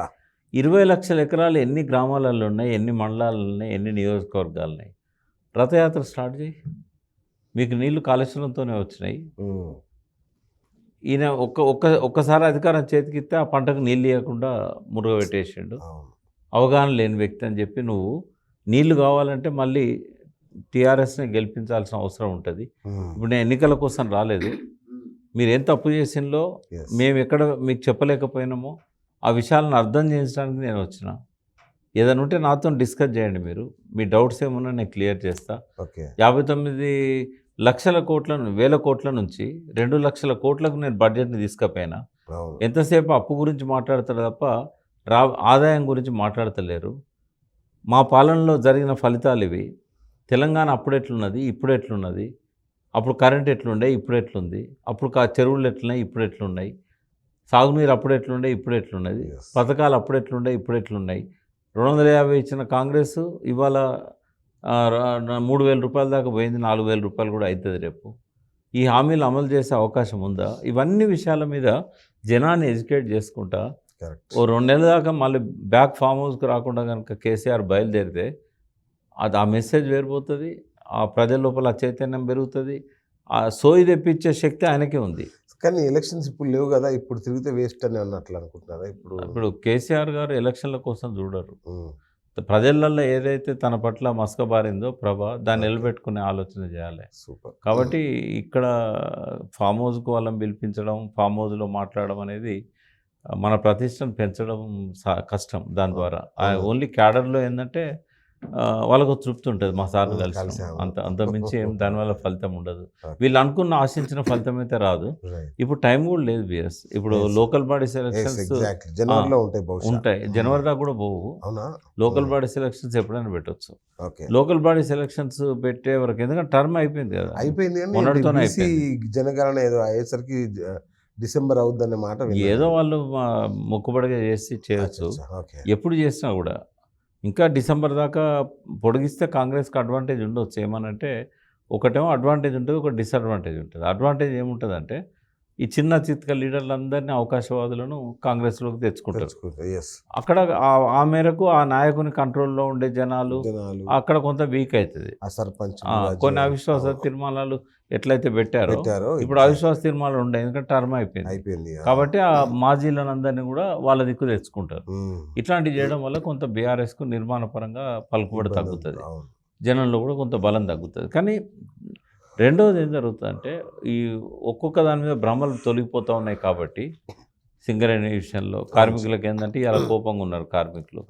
20 లక్షల ఎకరాలు ఎన్ని గ్రామాలలో ఉన్నాయి, ఎన్ని మండలాలు ఉన్నాయి, ఎన్ని నియోజకవర్గాలు ఉన్నాయి? రథయాత్ర స్టార్ట్ చేయి. మీకు నీళ్లు కాళేశ్వరంతోనే వచ్చినాయి. ఈయన ఒక్కసారి అధికారం చేతికిస్తే ఆ పంటకు నీళ్ళు ఇవ్వకుండా మురుగబెట్టేసిండు. అవగాహన లేని వ్యక్తి అని చెప్పి నువ్వు నీళ్లు కావాలంటే మళ్ళీ టీఆర్ఎస్ని గెలిపించాల్సిన అవసరం ఉంటుంది. ఇప్పుడు నేను ఎన్నికల కోసం రాలేదు, మీరు ఏం తప్పు చేసిందో మేము ఎక్కడ మీకు చెప్పలేకపోయినామో ఆ విషయాలను అర్థం చేయించడానికి నేను వచ్చిన. ఏదైనా ఉంటే నాతో డిస్కస్ చేయండి, మీరు మీ డౌట్స్ ఏమన్నా నేను క్లియర్ చేస్తా. 59 లక్షల కోట్ల, వేల కోట్ల నుంచి 2 లక్షల కోట్లకు నేను బడ్జెట్ని తీసుకపోయినా. ఎంతసేపు అప్పు గురించి మాట్లాడతారు తప్ప ఆదాయం గురించి మాట్లాడతలేరు. మా పాలనలో జరిగిన ఫలితాలు ఇవి. తెలంగాణ అప్పుడు ఎట్లున్నది, ఇప్పుడు ఎట్లున్నది, అప్పుడు కరెంట్ ఎట్లుండే, ఇప్పుడు ఎట్లుంది, అప్పుడు చెరువులు ఎట్లున్నాయి, ఇప్పుడు ఎట్లున్నాయి, సాగునీరు అప్పుడు ఎట్లుండే, ఇప్పుడు ఎట్లున్నది, పథకాలు అప్పుడు ఎట్లుండే, ఇప్పుడు ఎట్లున్నాయి. 250 ఇచ్చిన కాంగ్రెస్ ఇవాళ 3,000 రూపాయల దాకా పోయింది, 4,000 రూపాయలు కూడా అవుతుంది రేపు. ఈ హామీలు అమలు చేసే అవకాశం ఉందా? ఇవన్నీ విషయాల మీద జనాన్ని ఎడ్యుకేట్ చేసుకుంటా ఓ 2 నెలల దాకా మళ్ళీ బ్యాక్ ఫామ్ హౌస్కి రాకుండా కనుక కేసీఆర్ బయలుదేరితే అది ఆ మెసేజ్ వేరిపోతుంది, ఆ ప్రజల లోపల చైతన్యం పెరుగుతుంది, ఆ సోయి తెప్పించే శక్తి ఆయనకే ఉంది. కానీ ఎలక్షన్స్ ఇప్పుడు లేవు కదా, ఇప్పుడు తిరిగితే వేస్ట్ అని అన్నట్లు అనుకుంటున్నారా? ఇప్పుడు కేసీఆర్ గారు ఎలక్షన్ల కోసం చూడరు. ప్రజలలో ఏదైతే తన పట్ల మసకబారిందో దాన్ని నిలబెట్టుకునే ఆలోచన చేయాలి. సూపర్. కాబట్టి ఇక్కడ ఫామ్ హౌస్కు వాళ్ళని పిలిపించడం, ఫామ్ హౌస్లో మాట్లాడడం అనేది మన ప్రతిష్టను పెంచడం కష్టం. దాని ద్వారా ఓన్లీ క్యాడర్లో ఏంటంటే వాళ్ళకు తృప్తి ఉంటుంది, మా సార్లు కలిసి అంత మించి ఏం దానివల్ల ఫలితం ఉండదు. వీళ్ళు అనుకున్న ఆశించిన ఫలితం అయితే రాదు. ఇప్పుడు టైం కూడా లేదు బిఎస్. ఇప్పుడు లోకల్ బాడీ సెలక్షన్స్ ఉంటాయి, జనవరి దాకా కూడా పోవు. లోకల్ బాడీ సెలక్షన్స్ ఎప్పుడైనా పెట్టవచ్చు. లోకల్ బాడీ సెలక్షన్స్ పెట్టే వరకు, ఎందుకంటే టర్మ్ అయిపోయింది కదా, మొన్నటితోనే అయిపోయింది. జనగణన ఏదో అయ్యేసరికి డిసెంబర్ అవుద్దనే మాట ఏదో వాళ్ళు మొక్కుబడిగా చేసి చేయొచ్చు. ఎప్పుడు చేసినా కూడా ఇంకా డిసెంబర్ దాకా పొడిగిస్తే కాంగ్రెస్కి అడ్వాంటేజ్ ఉండొచ్చు. ఏమనంటే ఒకటేమో అడ్వాంటేజ్ ఉంటుంది, ఒక డిసడ్వాంటేజ్ ఉంటుంది. అడ్వాంటేజ్ ఏముంటుందంటే ఈ చిన్న చిత్క లీడర్లందరినీ అవకాశవాదులను కాంగ్రెస్లోకి తెచ్చుకుంటారు. ఎస్, అక్కడ ఆ మేరకు ఆ నాయకుని కంట్రోల్లో ఉండే జనాలు జనాలు అక్కడ కొంత వీక్ అవుతుంది. ఆ సర్పంచ్ కొన్ని అవిశ్వాస తీర్మానాలు ఎట్లయితే పెట్టారో ఇప్పుడు అవిశ్వాస తీర్మానాలు ఉండే, ఎందుకంటే టర్మ్ అయిపోయింది కాబట్టి ఆ మాజీలందరినీ కూడా వాళ్ళ దిక్కు తెచ్చుకుంటారు. ఇట్లాంటివి చేయడం వల్ల కొంత బీఆర్ఎస్కు నిర్మాణపరంగా పలుకుబడి తగ్గుతుంది, జనంలో కూడా కొంత బలం తగ్గుతుంది. కానీ రెండవది ఏం జరుగుతుందంటే ఈ ఒక్కొక్క దాని మీద భ్రమలు తొలగిపోతూ ఉన్నాయి కాబట్టి సింగరేణి విషయంలో కార్మికులకు ఏంటంటే ఇలా కోపంగా ఉన్నారు కార్మికులు.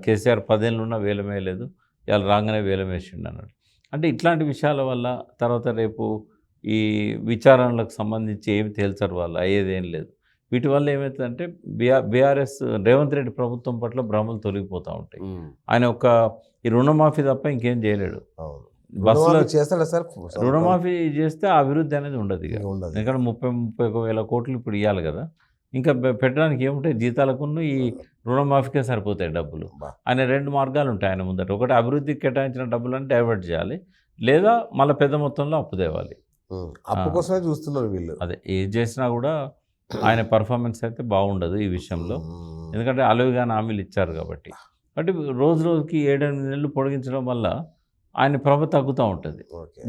కేసీఆర్ 10 ఏళ్ళు ఉన్నా వేలం వేయలేదు, ఇలా రాగానే వేలం వేసిండు అన్నాడు. అంటే ఇట్లాంటి విషయాల వల్ల తర్వాత రేపు ఈ విచారణలకు సంబంధించి ఏమి తేల్చరు వాళ్ళు, అయ్యేది ఏం లేదు. వీటి వల్ల ఏమవుతుందంటే బీఆర్ఎస్ రేవంత్ రెడ్డి ప్రభుత్వం పట్ల భ్రమలు తొలగిపోతూ ఉంటాయి. ఆయన ఈ రుణమాఫీ తప్ప ఇంకేం చేయలేడు. బస్సులో చేస్తాడా సార్? రుణమాఫీ చేస్తే ఆ అభివృద్ధి అనేది ఉండదు ఇక. ఎందుకంటే 30-31 వేల కోట్లు ఇప్పుడు ఇవ్వాలి కదా, ఇంకా పెట్టడానికి ఏముంటాయి, జీతాలకున్న ఈ రుణమాఫీకే సరిపోతాయి డబ్బులు. ఆయన 2 మార్గాలు ఉంటాయి ఆయన ముందట. ఒకటి అభివృద్ధికి కేటాయించిన డబ్బులను డైవర్ట్ చేయాలి, లేదా మళ్ళీ పెద్ద మొత్తంలో అప్పు తేవాలి. అప్పు కోసమే చూస్తున్నారు వీళ్ళు. అదే ఏది చేసినా కూడా ఆయన పర్ఫార్మెన్స్ అయితే బాగుండదు ఈ విషయంలో, ఎందుకంటే అలవిగాని హామీలు ఇచ్చారు కాబట్టి. రోజు రోజుకి 7-8 నెలలు పొడిగించడం వల్ల ఆయన ప్రభ తగ్గుతూ ఉంటుంది.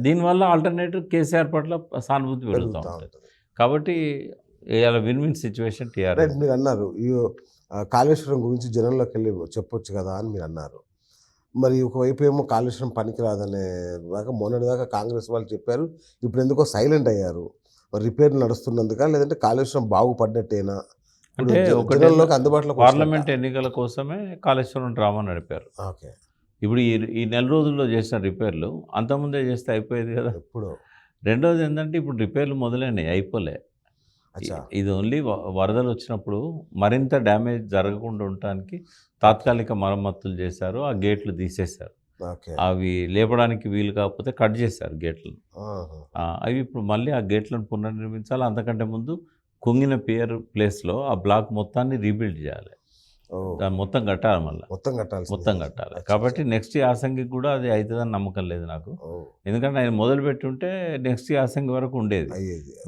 దీనివల్ల ఆల్టర్నేటివ్ కేసీఆర్ పట్ల సానుభూతి పెరుగుతూ ఉంటుంది. కాబట్టి ఇలా విన్ సిచ్యువేషన్ టీఆర్ఎస్. మీరు అన్నారు ఈ కాళేశ్వరం గురించి జనంలోకి వెళ్ళి చెప్పొచ్చు కదా అని మీరు అన్నారు. మరి ఒకవైపు ఏమో కాళేశ్వరం పనికిరాదనే దాకా మొన్నటిదాకా కాంగ్రెస్ వాళ్ళు చెప్పారు, ఇప్పుడు ఎందుకో సైలెంట్ అయ్యారు. రిపేర్ నడుస్తున్నందుక, లేదంటే కాళేశ్వరం బాగుపడ్డట్టేనా? అంటే జనంలోకి అందుబాటులో పార్లమెంట్ ఎన్నికల కోసమే కాళేశ్వరం డ్రామా నడిపారు. ఓకే, ఇప్పుడు ఈ నెల రోజుల్లో చేసిన రిపేర్లు అంతకుముందే చేస్తే అయిపోయేది కదా. ఇప్పుడు రెండోది ఏంటంటే ఇప్పుడు రిపేర్లు మొదలైనవి, అయిపోలే. ఇది ఓన్లీ వరదలు వచ్చినప్పుడు మరింత డ్యామేజ్ జరగకుండా ఉండటానికి తాత్కాలిక మరమ్మతులు చేశారు, ఆ గేట్లు తీసేశారు. అవి లేపడానికి వీలు కాకపోతే కట్ చేశారు గేట్లను. అవి ఇప్పుడు మళ్ళీ ఆ గేట్లను పునర్నిర్మించాలి. అంతకంటే ముందు కుంగిన పియర్ ప్లేస్లో ఆ బ్లాక్ మొత్తాన్ని రీబిల్డ్ చేయాలి, దాన్ని మొత్తం కట్టాలి, మళ్ళీ మొత్తం కట్టాలి. కాబట్టి నెక్స్ట్ యాసంగికి కూడా అది అవుతుందని నమ్మకం లేదు నాకు. ఎందుకంటే ఆయన మొదలు పెట్టి ఉంటే నెక్స్ట్ యాసంగి వరకు ఉండేది,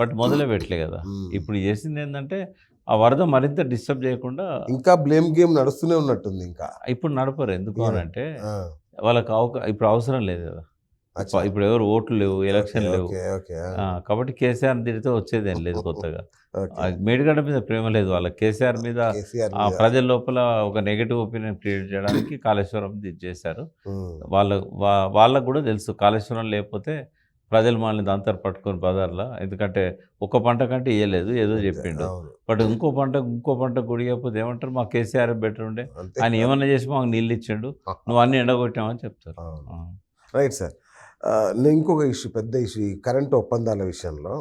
బట్ మొదలే పెట్టలే కదా. ఇప్పుడు చేసింది ఏంటంటే ఆ వరద మరింత డిస్టర్బ్ చేయకుండా ఇంకా బ్లేమ్ గేమ్ నడుస్తూనే ఉన్నట్టుంది. ఇంకా ఇప్పుడు నడపరు, ఎందుకు అని అంటే వాళ్ళకి ఇప్పుడు అవసరం లేదు కదా. ఇప్పుడు ఎవరు ఓట్లు లేవు, ఎలక్షన్ లేవు కాబట్టి కేసీఆర్ తిరిగితే వచ్చేదేం లేదు కొత్తగా. మేడిగడ్డ మీద ప్రేమ లేదు వాళ్ళకి, కేసీఆర్ మీద ప్రజల లోపల ఒక నెగటివ్ ఒపీనియన్ క్రియేట్ చేయడానికి కాళేశ్వరం చేశారు. వాళ్ళకు కూడా తెలుసు కాళేశ్వరం లేకపోతే ప్రజలు మనల్ని దాంతో పట్టుకొని బజార్లో, ఎందుకంటే ఒక పంట కంటే ఇవ్వలేదు ఏదో చెప్పిండు, బట్ ఇంకో పంట గుడియకపోతే ఏమంటారు, మా కేసీఆర్ బెటర్ ఉండే, ఆయన ఏమన్నా చేసి మాకు నీళ్ళు ఇచ్చిండు, నువ్వు అన్నీ ఎండగొట్టామని చెప్తారు. Right sir. ఇంకొక ఇష్యూ, పెద్ద ఇష్యూ, ఈ కరెంటు ఒప్పందాల విషయంలో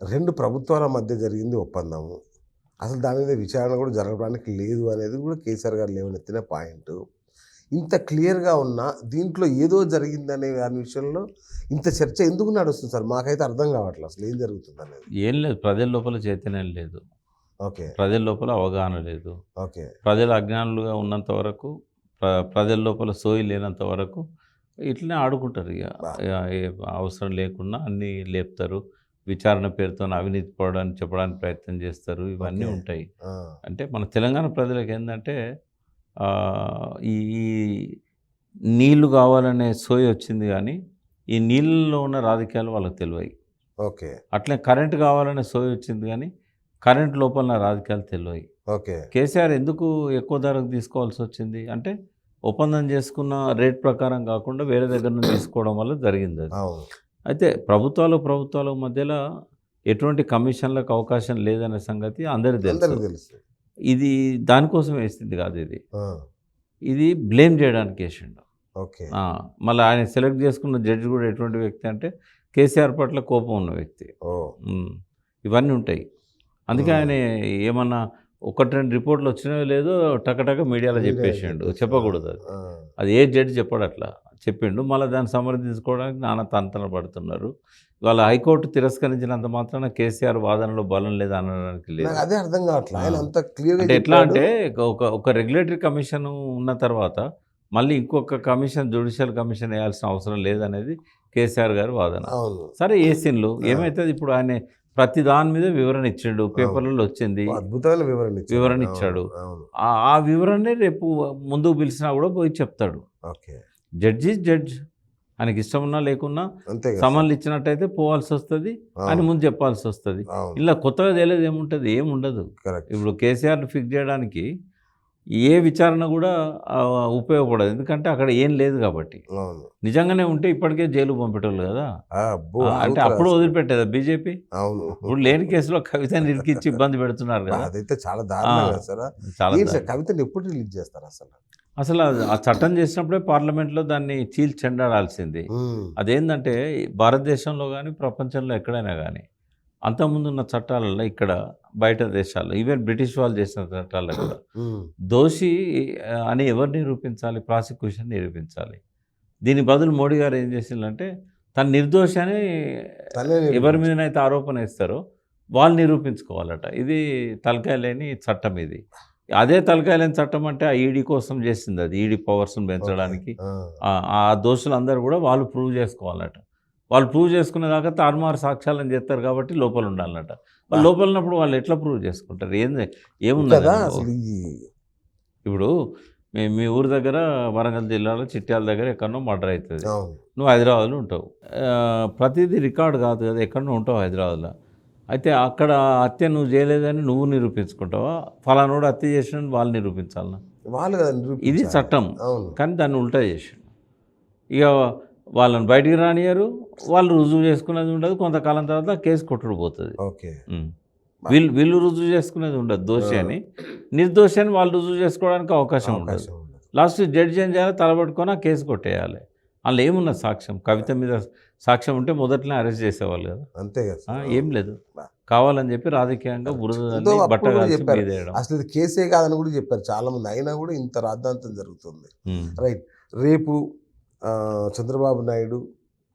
2 ప్రభుత్వాల మధ్య జరిగింది ఒప్పందము. అసలు దాని మీద విచారణ కూడా జరగడానికి లేదు అనేది కూడా కేసీఆర్ గారు లేవనెత్తిన పాయింట్. ఇంత క్లియర్గా ఉన్న దీంట్లో ఏదో జరిగిందనే దాని విషయంలో ఇంత చర్చ ఎందుకు నడుస్తుంది సార్? మాకైతే అర్థం కావట్లేదు అసలు ఏం జరుగుతుంది అనేది. ఏం లేదు, ప్రజల లోపల చైతన్యం లేదు, ఓకే, ప్రజల లోపల అవగాహన లేదు, ఓకే, ప్రజలు అజ్ఞానులుగా ఉన్నంత వరకు, ప్రజల లోపల సోయి లేనంత వరకు ఇట్లనే ఆడుకుంటారు. ఇక అవసరం లేకుండా అన్నీ లేపుతారు, విచారణ పేరుతో అవినీతి పడడానికి చెప్పడానికి ప్రయత్నం చేస్తారు, ఇవన్నీ ఉంటాయి. అంటే మన తెలంగాణ ప్రజలకు ఏంటంటే ఈ నీళ్లు కావాలనే సోయి వచ్చింది, కానీ ఈ నీళ్ళలో ఉన్న రాజకీయాలు వాళ్ళకి తెలివాయి. ఓకే, అట్లే కరెంట్ కావాలనే సోయి వచ్చింది, కానీ కరెంట్ లోపల రాజకీయాలు తెలివాయి. ఓకే, కేసీఆర్ ఎందుకు ఎక్కువ ధరకు తీసుకోవాల్సి వచ్చింది అంటే ఒప్పందం చేసుకున్న రేట్ ప్రకారం కాకుండా వేరే దగ్గర నుంచి తీసుకోవడం వల్ల జరిగింది అది. అయితే ప్రభుత్వాల మధ్యలో ఎటువంటి కమిషన్లకు అవకాశం లేదనే సంగతి అందరికీ తెలుసు. ఇది దానికోసం వేసింది కాదు, ఇది బ్లేమ్ చేయడానికి వేసిండు. మళ్ళీ ఆయన సెలెక్ట్ చేసుకున్న జడ్జి కూడా ఎటువంటి వ్యక్తి అంటే కేసీఆర్ పట్ల కోపం ఉన్న వ్యక్తి. ఇవన్నీ ఉంటాయి. అందుకే ఆయన ఏమన్నా 1-2 రిపోర్ట్లు వచ్చినవి లేదో టకటక మీడియాలో చెప్పేసిండు. చెప్పకూడదు అది ఏ జడ్జి చెప్పాడు, అట్లా చెప్పిండు. మళ్ళీ దాన్ని సమర్థించుకోవడానికి నానా తంతన పడుతున్నారు. ఇవాళ హైకోర్టు తిరస్కరించినంత మాత్రాన కేసీఆర్ వాదనలో బలం లేదు అనడానికి లేదు. అదే అర్థం కావట్లేదు. అంటే ఎట్లా అంటే ఒక రెగ్యులేటరీ కమిషన్ ఉన్న తర్వాత మళ్ళీ ఇంకొక కమిషన్ జ్యుడిషియల్ కమిషన్ వేయాల్సిన అవసరం లేదనేది కేసీఆర్ గారి వాదన. అవును, సరే ఏసీన్లు ఏమవుతుంది, ఇప్పుడు ఆయన ప్రతి దాని మీద వివరణ ఇచ్చిండు, పేపర్లలో వచ్చింది, అద్భుతమైన వివరణ ఇచ్చాడు. ఆ వివరణనే రేపు ముందుకు పిలిచినా కూడా పోయి చెప్తాడు. ఓకే, జడ్జ్ ఆయనకి ఇష్టం ఉన్నా లేకున్నా అంతే సమన్లు ఇచ్చినట్టయితే పోవాల్సి వస్తుంది, అని ముందు చెప్పాల్సి వస్తుంది. ఇలా కొత్తగా తెలియదు ఏముంటుంది, ఏముండదు. ఇప్పుడు కేసీఆర్ని ఫిక్స్ చేయడానికి ఏ విచారణ కూడా ఉపయోగపడదు, ఎందుకంటే అక్కడ ఏం లేదు కాబట్టి. నిజంగానే ఉంటే ఇప్పటికే జైలు పంపేటోళ్ళు కదా, అంటే అప్పుడు వదిలిపెట్టేదా బీజేపీ? ఇప్పుడు లేని కేసులో కవితని ఇరికిచ్చి ఇబ్బంది పెడుతున్నారు కదా. అదైతే చాలా దారుణంగా చాలా. కవితని ఎప్పుడు రిలీజ్ చేస్తారు అసలు ఆ చట్టం చేసినప్పుడే పార్లమెంట్లో దాన్ని చీల్చెండాడాల్సింది. అదేంటంటే భారతదేశంలో కానీ ప్రపంచంలో ఎక్కడైనా కానీ అంతకుముందు ఉన్న చట్టాలలో, ఇక్కడ బయట దేశాల్లో, ఈవెన్ బ్రిటిష్ వాళ్ళు చేసిన చట్టాల్లో కూడా దోషి అని ఎవరు నిరూపించాలి? ప్రాసిక్యూషన్ నిరూపించాలి. దీని బదులు మోడీ గారు ఏం చేసిందంటే తన నిర్దోషి అని ఎవరి మీదనైతే ఆరోపణ ఇస్తారో వాళ్ళు నిరూపించుకోవాలట. ఇది తలకాయ లేని చట్టం. ఇది అదే తలకాయ లేని చట్టం అంటే ఆ ఈడీ కోసం చేసింది, అది ఈడీ పవర్స్ని పెంచడానికి. ఆ దోషులందరూ కూడా వాళ్ళు ప్రూవ్ చేసుకోవాలట. వాళ్ళు ప్రూవ్ చేసుకునేదాకా తారుమారు సాక్ష్యాలను చేస్తారు కాబట్టి లోపల ఉండాలన్నట. వాళ్ళు లోపల ఉన్నప్పుడు వాళ్ళు ఎట్లా ప్రూవ్ చేసుకుంటారు? ఏమున్నదా? ఇప్పుడు మీ ఊరి దగ్గర వరంగల్ జిల్లాలో చిట్యాల దగ్గర ఎక్కడనో మర్డర్ అవుతుంది, నువ్వు హైదరాబాద్లో ఉంటావు. ప్రతిదీ రికార్డు కాదు కదా, ఎక్కడనో ఉంటావు హైదరాబాద్లో. అయితే అక్కడ హత్య నువ్వు చేయలేదని నువ్వు నిరూపించుకుంటావా? ఫలానోడు హత్య చేసినని వాళ్ళు నిరూపించాలన్నా? ఇది చట్టం, కానీ దాన్ని ఉల్టా చేసాడు. ఇక వాళ్ళని బయటికి రానియరు, వాళ్ళు రుజువు చేసుకునేది ఉండదు. కొంతకాలం తర్వాత కేసు కొట్టుడు పోతుంది. వీళ్ళు రుజువు చేసుకునేది ఉండదు దోషి అని. నిర్దోషి అని వాళ్ళు రుజువు చేసుకోవడానికి అవకాశం ఉండదు. లాస్ట్ జడ్జి ఏం చేయాలి? తలబట్టుకొని ఆ కేసు కొట్టేయాలి. అందులో ఏమున్నది సాక్ష్యం? కవిత మీద సాక్ష్యం ఉంటే మొదట్లోనే అరెస్ట్ చేసేవాళ్ళు కదా. అంతే కదా, ఏం లేదు. కావాలని చెప్పి రాజకీయంగా బురద బట్టగా అసలు కేసే కాదని కూడా చెప్పారు చాలా మంది. అయినా కూడా ఇంత రాద్ధాంతం జరుగుతుంది. రైట్, రేపు చంద్రబాబు నాయుడు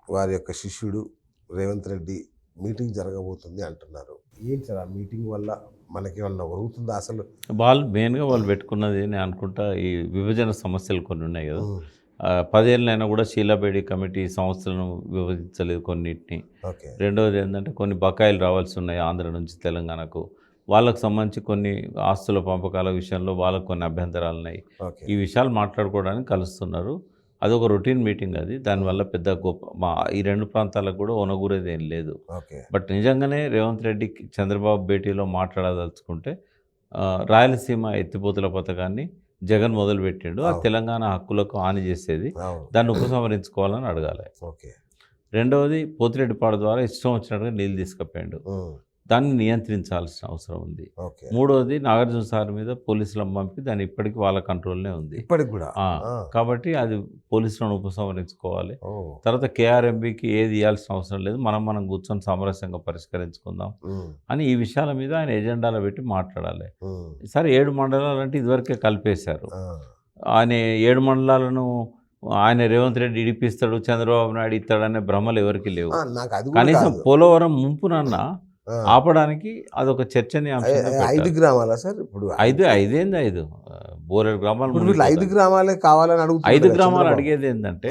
వారి యొక్క శిష్యుడు రేవంత్ రెడ్డి మీటింగ్ జరగబోతుంది అంటున్నారు. ఏంటి సార్ ఆ మీటింగ్ వల్ల మనకేమన్నా ఒరుగుతుందా? అసలు వాళ్ళు మెయిన్గా వాళ్ళు పెట్టుకున్నది నేను అనుకుంటా, ఈ విభజన సమస్యలు కొన్ని ఉన్నాయి కదా. 10 ఏళ్ళైనా కూడా షీలాబేడి కమిటీ సంస్థలను విభజించలేదు కొన్నిటిని. రెండవది ఏంటంటే కొన్ని బకాయిలు రావాల్సి ఉన్నాయి ఆంధ్ర నుంచి తెలంగాణకు. వాళ్ళకు సంబంధించి కొన్ని ఆస్తుల పంపకాల విషయంలో వాళ్ళకు కొన్ని అభ్యంతరాలు ఉన్నాయి. ఈ విషయాలు మాట్లాడుకోవడానికి కలుస్తున్నారు. అదొక రొటీన్ మీటింగ్ అది. దానివల్ల పెద్ద గొప్ప ఈ 2 ప్రాంతాలకు కూడా ఒనగూరేది ఏం లేదు. బట్ నిజంగానే రేవంత్ రెడ్డికి చంద్రబాబు భేటీలో మాట్లాడదలుచుకుంటే రాయలసీమ ఎత్తిపోతుల పథకాన్ని జగన్ మొదలుపెట్టిండు. ఆ తెలంగాణ హక్కులకు హాని చేసేది, దాన్ని ఉపసంహరించుకోవాలని అడగాలి. రెండవది పోతిరెడ్డిపాడు ద్వారా ఇష్టం వచ్చినట్టుగా నీళ్ళు తీసుకుపోయాడు, దాన్ని నియంత్రించాల్సిన అవసరం ఉంది. మూడవది నాగార్జున సార్ మీద పోలీసులను పంపి దాన్ని ఇప్పటికీ వాళ్ళ కంట్రోల్నే ఉంది ఇప్పటికి కూడా. కాబట్టి అది పోలీసులను ఉపసంహరించుకోవాలి. తర్వాత కేఆర్ఎంబీకి ఏది ఇవ్వాల్సిన అవసరం లేదు, మనం కూర్చొని సామరస్యంగా పరిష్కరించుకుందాం అని ఈ విషయాల మీద ఆయన ఎజెండాలో పెట్టి మాట్లాడాలి. సరే 7 మండలాలు అంటే ఇదివరకే కలిపేశారు. ఆయన 7 మండలాలను ఆయన రేవంత్ రెడ్డి ఇడిపిస్తాడు, చంద్రబాబు నాయుడు ఇస్తాడనే భ్రమలు ఎవరికి లేవు. కనీసం పోలవరం ముంపునన్న ఆపడానికి అదొక చర్చనీయాంశం. 5 గ్రామాలా సార్? ఇప్పుడు 5 బోరెడు గ్రామాలు 5 గ్రామాలే కావాలని అడుగుతారు. 5 గ్రామాలు అడిగేది ఏంటంటే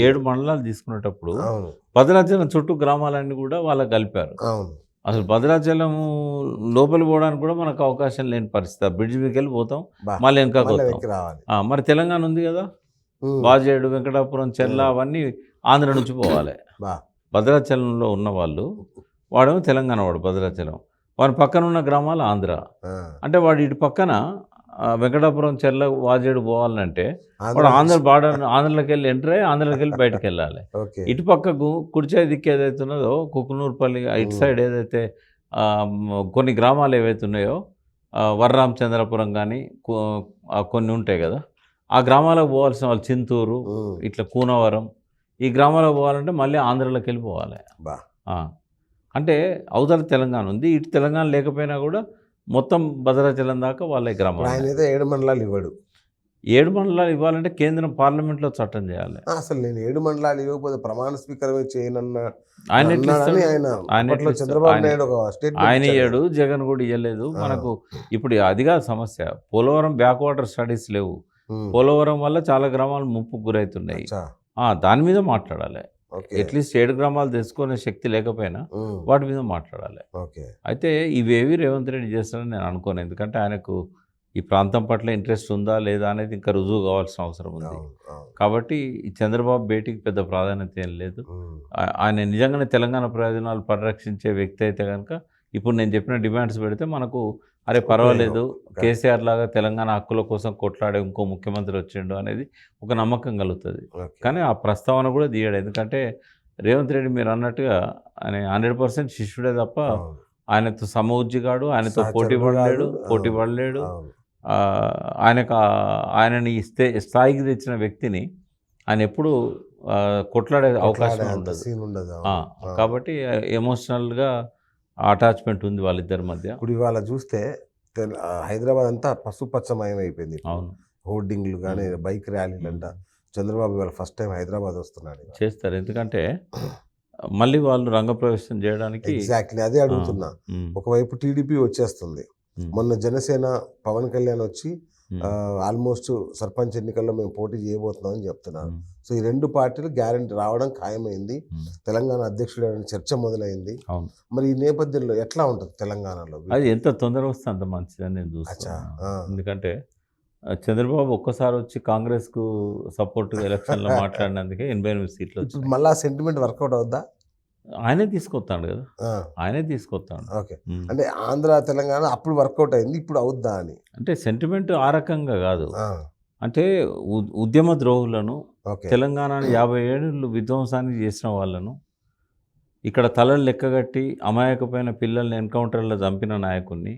7 మండలాలు తీసుకునేటప్పుడు భద్రాచలం చుట్టూ గ్రామాలన్నీ కూడా వాళ్ళకి కలిపారు. అసలు భద్రాచలం లోపలి పోవడానికి కూడా మనకు అవకాశం లేని పరిస్థితి. బ్రిడ్జ్ మీదకి వెళ్ళి పోతాం, మళ్ళీ వెనక మరి తెలంగాణ ఉంది కదా, బాజేడు, వెంకటాపురం, చెర్ల అవన్నీ ఆంధ్ర నుంచి పోవాలి. భద్రాచలంలో ఉన్న వాళ్ళు, వాడేమో తెలంగాణ వాడు భద్రాచలం, వాడి పక్కన ఉన్న గ్రామాలు ఆంధ్ర. అంటే వాడు ఇటు పక్కన వెంకటాపురం, చెర్ల, వాజేడు పోవాలంటే వాడు ఆంధ్రలోకి వెళ్ళి ఎంటర్ అయ్యి ఆంధ్రలోకి వెళ్ళి బయటకు వెళ్ళాలి. ఇటు పక్కకు కుడిచే దిక్కు ఏదైతే ఉన్నదో కుకునూరుపల్లి ఇటు సైడ్ ఏదైతే కొన్ని గ్రామాలు ఏవైతే ఉన్నాయో వర్రామచంద్రపురం కానీ కొన్ని ఉంటాయి కదా, ఆ గ్రామాలకు పోవాల్సిన వాళ్ళు చింతూరు, ఇట్లా కూనవరం, ఈ గ్రామాలకు పోవాలంటే మళ్ళీ ఆంధ్రలోకి వెళ్ళి పోవాలి. అంటే అవతల తెలంగాణ ఉంది, ఇటు తెలంగాణ లేకపోయినా కూడా మొత్తం భద్రాచలం దాకా వాళ్ళ గ్రామాలు. 7 మండలాలు ఇవ్వడు. 7 మండలాలు ఇవ్వాలంటే కేంద్రం పార్లమెంట్లో చట్టం చేయాలి. అసలు నేను 7 మండలాలు ఇవ్వకపోతే ప్రమాణ స్వీకారమే చేయనన్న ఆయన ఇయ్యాడు, జగన్ కూడా ఇవ్వలేదు. మనకు ఇప్పుడు అదిగా సమస్య. పోలవరం బ్యాక్ వాటర్ స్టడీస్ లేవు. పోలవరం వల్ల చాలా గ్రామాలు ముప్పుకు గురవుతున్నాయి. దాని మీద మాట్లాడాలి. అట్లీస్ట్ 7 గ్రామాలు తెచ్చుకునే శక్తి లేకపోయినా వాటి మీద మాట్లాడాలి. అయితే ఇవేవి రేవంత్ రెడ్డి చేస్తారని నేను అనుకోను. ఎందుకంటే ఆయనకు ఈ ప్రాంతం పట్ల ఇంట్రెస్ట్ ఉందా లేదా అనేది ఇంకా రుజువు కావాల్సిన అవసరం ఉంది. కాబట్టి ఈ చంద్రబాబు భేటీకి పెద్ద ప్రాధాన్యత ఏం లేదు. ఆయన నిజంగానే తెలంగాణ ప్రయోజనాలు పరిరక్షించే వ్యక్తి అయితే కనుక ఇప్పుడు నేను చెప్పిన డిమాండ్స్ పెడితే మనకు అరే పర్వాలేదు, కేసీఆర్ లాగా తెలంగాణ హక్కుల కోసం కొట్లాడే ఇంకో ముఖ్యమంత్రి వచ్చిండు అనేది ఒక నమ్మకం కలుగుతుంది. కానీ ఆ ప్రస్తావన కూడా తీయడు. ఎందుకంటే రేవంత్ రెడ్డి మీరు అన్నట్టుగా ఆయన 100% శిష్యుడే తప్ప ఆయనతో సమవుజ్జిగాడు, ఆయనతో పోటీ పడలేడు. ఆయనని స్థాయికి తెచ్చిన వ్యక్తిని ఆయన ఎప్పుడు కొట్లాడే అవకాశం ఉండదు. కాబట్టి ఎమోషనల్గా అటాచ్మెంట్ ఉంది వాళ్ళిద్దరి మధ్య. ఇప్పుడు ఇవాళ చూస్తే హైదరాబాద్ అంతా పసుపచ్చమయం అయిపోయింది. అవును, హోర్డింగ్లు కానీ బైక్ ర్యాలీలు అంట. చంద్రబాబు ఇవాళ ఫస్ట్ టైం హైదరాబాద్ వస్తున్నాడు. చేస్తారు, ఎందుకంటే మళ్ళీ వాళ్ళు రంగప్రవేశం చేయడానికి. ఎగ్జాక్ట్లీ అదే అడుగుతున్నా. ఒకవైపు టీడీపీ వచ్చేస్తుంది, మొన్న జనసేన పవన్ కళ్యాణ్ వచ్చి ఆల్మోస్ట్ సర్పంచ్ ఎన్నికల్లో మేము పోటీ చేయబోతున్నామని చెప్తున్నారు. సో ఈ 2 పార్టీలు గ్యారెంటీ రావడం ఖాయమైంది. తెలంగాణ అధ్యక్షుడు చర్చ మొదలైంది. మరి ఈ నేపథ్యంలో ఎట్లా ఉంటుంది తెలంగాణలో? అది ఎంత తొందరగా వస్తే అంత మంచిదని నేను చూస్తాను. ఎందుకంటే చంద్రబాబు ఒక్కసారి వచ్చి కాంగ్రెస్కు సపోర్ట్గా ఎలక్షన్లో మాట్లాడినందుకే 88 సీట్లు వచ్చి మళ్ళీ సెంటిమెంట్ వర్కౌట్ అవుద్దా? ఆయనే తీసుకొస్తాడు కదా, ఆయనే తీసుకొస్తాడు. ఓకే, అంటే ఆంధ్ర తెలంగాణ అప్పుడు వర్కౌట్ అయింది, ఇప్పుడు అవుద్దా అని. అంటే సెంటిమెంట్ ఆ రకంగా కాదు. అంటే ఉద్యమ ద్రోహులను, తెలంగాణని 50 ఏళ్ళు విధ్వంసాన్ని చేసిన వాళ్ళను, ఇక్కడ తలలు లెక్కగట్టి అమాయకమైన పిల్లల్ని ఎన్కౌంటర్లో చంపిన నాయకుడిని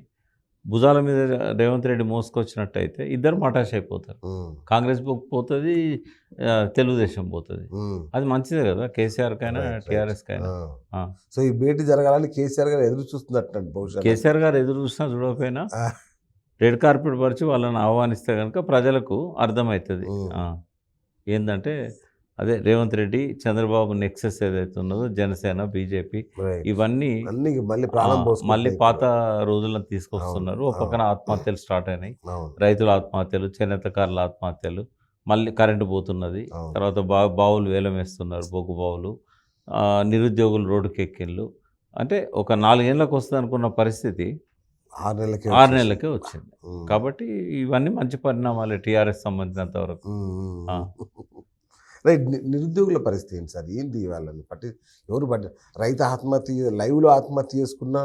భుజాల మీద రేవంత్ రెడ్డి మోసుకొచ్చినట్టయితే ఇద్దరు మటాష్ అయిపోతారు. కాంగ్రెస్ పోతుంది, తెలుగుదేశం పోతుంది. అది మంచిదే కదా కేసీఆర్ కైనా టీఆర్ఎస్ కైనా. సో ఈ భేటీ జరగాలని కేసీఆర్ గారు ఎదురు చూస్తున్నట్టు. బహుశా కేసీఆర్ గారు ఎదురు చూసినా చూడకపోయినా రెడ్ కార్పెట్ పరిచి వాళ్ళని ఆహ్వానిస్తే కనుక ప్రజలకు అర్థమవుతుంది ఏంటంటే అదే రేవంత్ రెడ్డి చంద్రబాబు నెక్సెస్ ఏదైతే ఉన్నదో జనసేన బీజేపీ ఇవన్నీ మళ్ళీ పాత రోజులను తీసుకొస్తున్నారు. ఒక పక్కన ఆత్మహత్యలు స్టార్ట్ అయినాయి, రైతుల ఆత్మహత్యలు, చేనేతకారుల ఆత్మహత్యలు, మళ్ళీ కరెంటు పోతున్నది, తర్వాత బావులు వేలం వేస్తున్నారు, బొగ్గు బావులు, నిరుద్యోగులు రోడ్డుకి ఎక్కిళ్ళు. అంటే ఒక 4 ఏళ్ళకి వస్తుంది అనుకున్న పరిస్థితి 6 నెలలకే వచ్చింది. కాబట్టి ఇవన్నీ మంచి పరిణామాలే టీఆర్ఎస్ సంబంధించినంత వరకు. రైట్, నిరుద్యోగుల పరిస్థితి ఏంటి సార్? ఏంటి వాళ్ళని ఎవరు రైతు ఆత్మహత్య, లైవ్లో ఆత్మహత్య చేసుకున్నా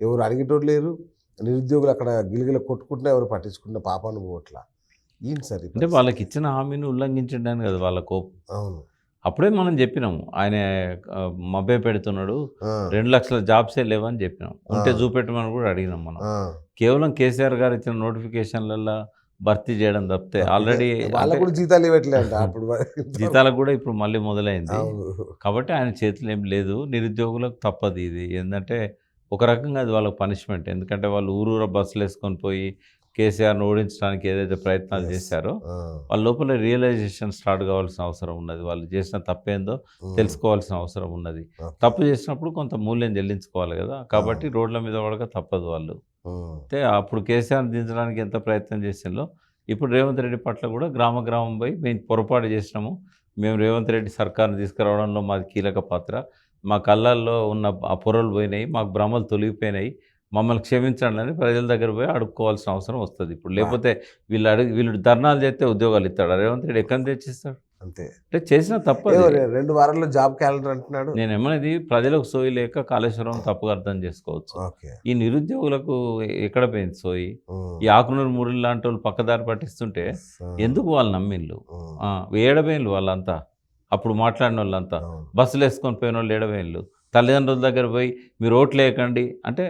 ఎవరు అడిగేటోళ్ళు లేరు. నిరుద్యోగులు అక్కడ గిలిగిల కొట్టుకుంటున్నా ఎవరు పట్టించుకున్న పాపాను పోవట్లా. ఏంటి సార్? అంటే వాళ్ళకి ఇచ్చిన హామీని ఉల్లంఘించడానికి కదా వాళ్ళ కోపం. అవును, అప్పుడే మనం చెప్పినాము ఆయన మభ్య పెడుతున్నాడు, 2 లక్షల జాబ్సే లేవని చెప్పినాం. ఉంటే చూపెట్టమని కూడా అడిగినాం మనం. కేవలం కేసీఆర్ గారు ఇచ్చిన నోటిఫికేషన్లలో భర్తీ చేయడం తప్పితే ఆల్రెడీ జీతాలు ఇవ్వట్లేదు. జీతాలకు కూడా ఇప్పుడు మళ్ళీ మొదలైంది. కాబట్టి ఆయన చేతులు ఏం లేదు. నిరుద్యోగులకు తప్పదు ఇది. ఏంటంటే ఒక రకంగా అది వాళ్ళకి పనిష్మెంట్. ఎందుకంటే వాళ్ళు ఊరూర బస్సులు వేసుకొని పోయి కేసీఆర్ను ఓడించడానికి ఏదైతే ప్రయత్నాలు చేశారో వాళ్ళ లోపల రియలైజేషన్ స్టార్ట్ కావాల్సిన అవసరం ఉన్నది. వాళ్ళు చేసిన తప్పేందో తెలుసుకోవాల్సిన అవసరం ఉన్నది. తప్పు చేసినప్పుడు కొంత మూల్యం చెల్లించుకోవాలి కదా. కాబట్టి రోడ్ల మీద పడక తప్పదు వాళ్ళు. అంటే అప్పుడు కేసీఆర్ని దించడానికి ఎంత ప్రయత్నం చేసిందో ఇప్పుడు రేవంత్ రెడ్డి పట్ల కూడా గ్రామం పోయి మేము పొరపాటు చేసినాము, మేము రేవంత్ రెడ్డి సర్కార్ని తీసుకురావడంలో మాది కీలక పాత్ర, మా కళ్ళల్లో ఉన్న ఆ పొరలు పోయినాయి, మాకు భ్రమలు తొలగిపోయినాయి, మమ్మల్ని క్షమించండి అని ప్రజల దగ్గర పోయి అడుక్కోవాల్సిన అవసరం వస్తుంది ఇప్పుడు. లేకపోతే వీళ్ళు ధర్నాలు చేస్తే ఉద్యోగాలు ఇస్తాడు రేవంత్ రెడ్డి? ఎక్కడ తెచ్చిస్తాడు? అంతే. అంటే చేసిన తప్ప 2 వారాల్లో జాబ్ క్యాలెండర్ అంటున్నాడు. నేను ఏమనేది ప్రజలకు సోయి లేక కాళేశ్వరం తప్పుగా అర్థం చేసుకోవచ్చు. ఈ నిరుద్యోగులకు ఎక్కడ పోయింది సోయి? ఈ ఆకునూరు మురళి లాంటి వాళ్ళు పక్కదారి పట్టిస్తుంటే ఎందుకు వాళ్ళు నమ్మిళ్ళు? ఏడవేళ్ళు వాళ్ళంతా, అప్పుడు మాట్లాడిన వాళ్ళంతా బస్సులు వేసుకొని పోయిన వాళ్ళు ఏడవేళ్ళు. తల్లిదండ్రుల దగ్గర పోయి మీరు ఓట్లు వేయకండి అంటే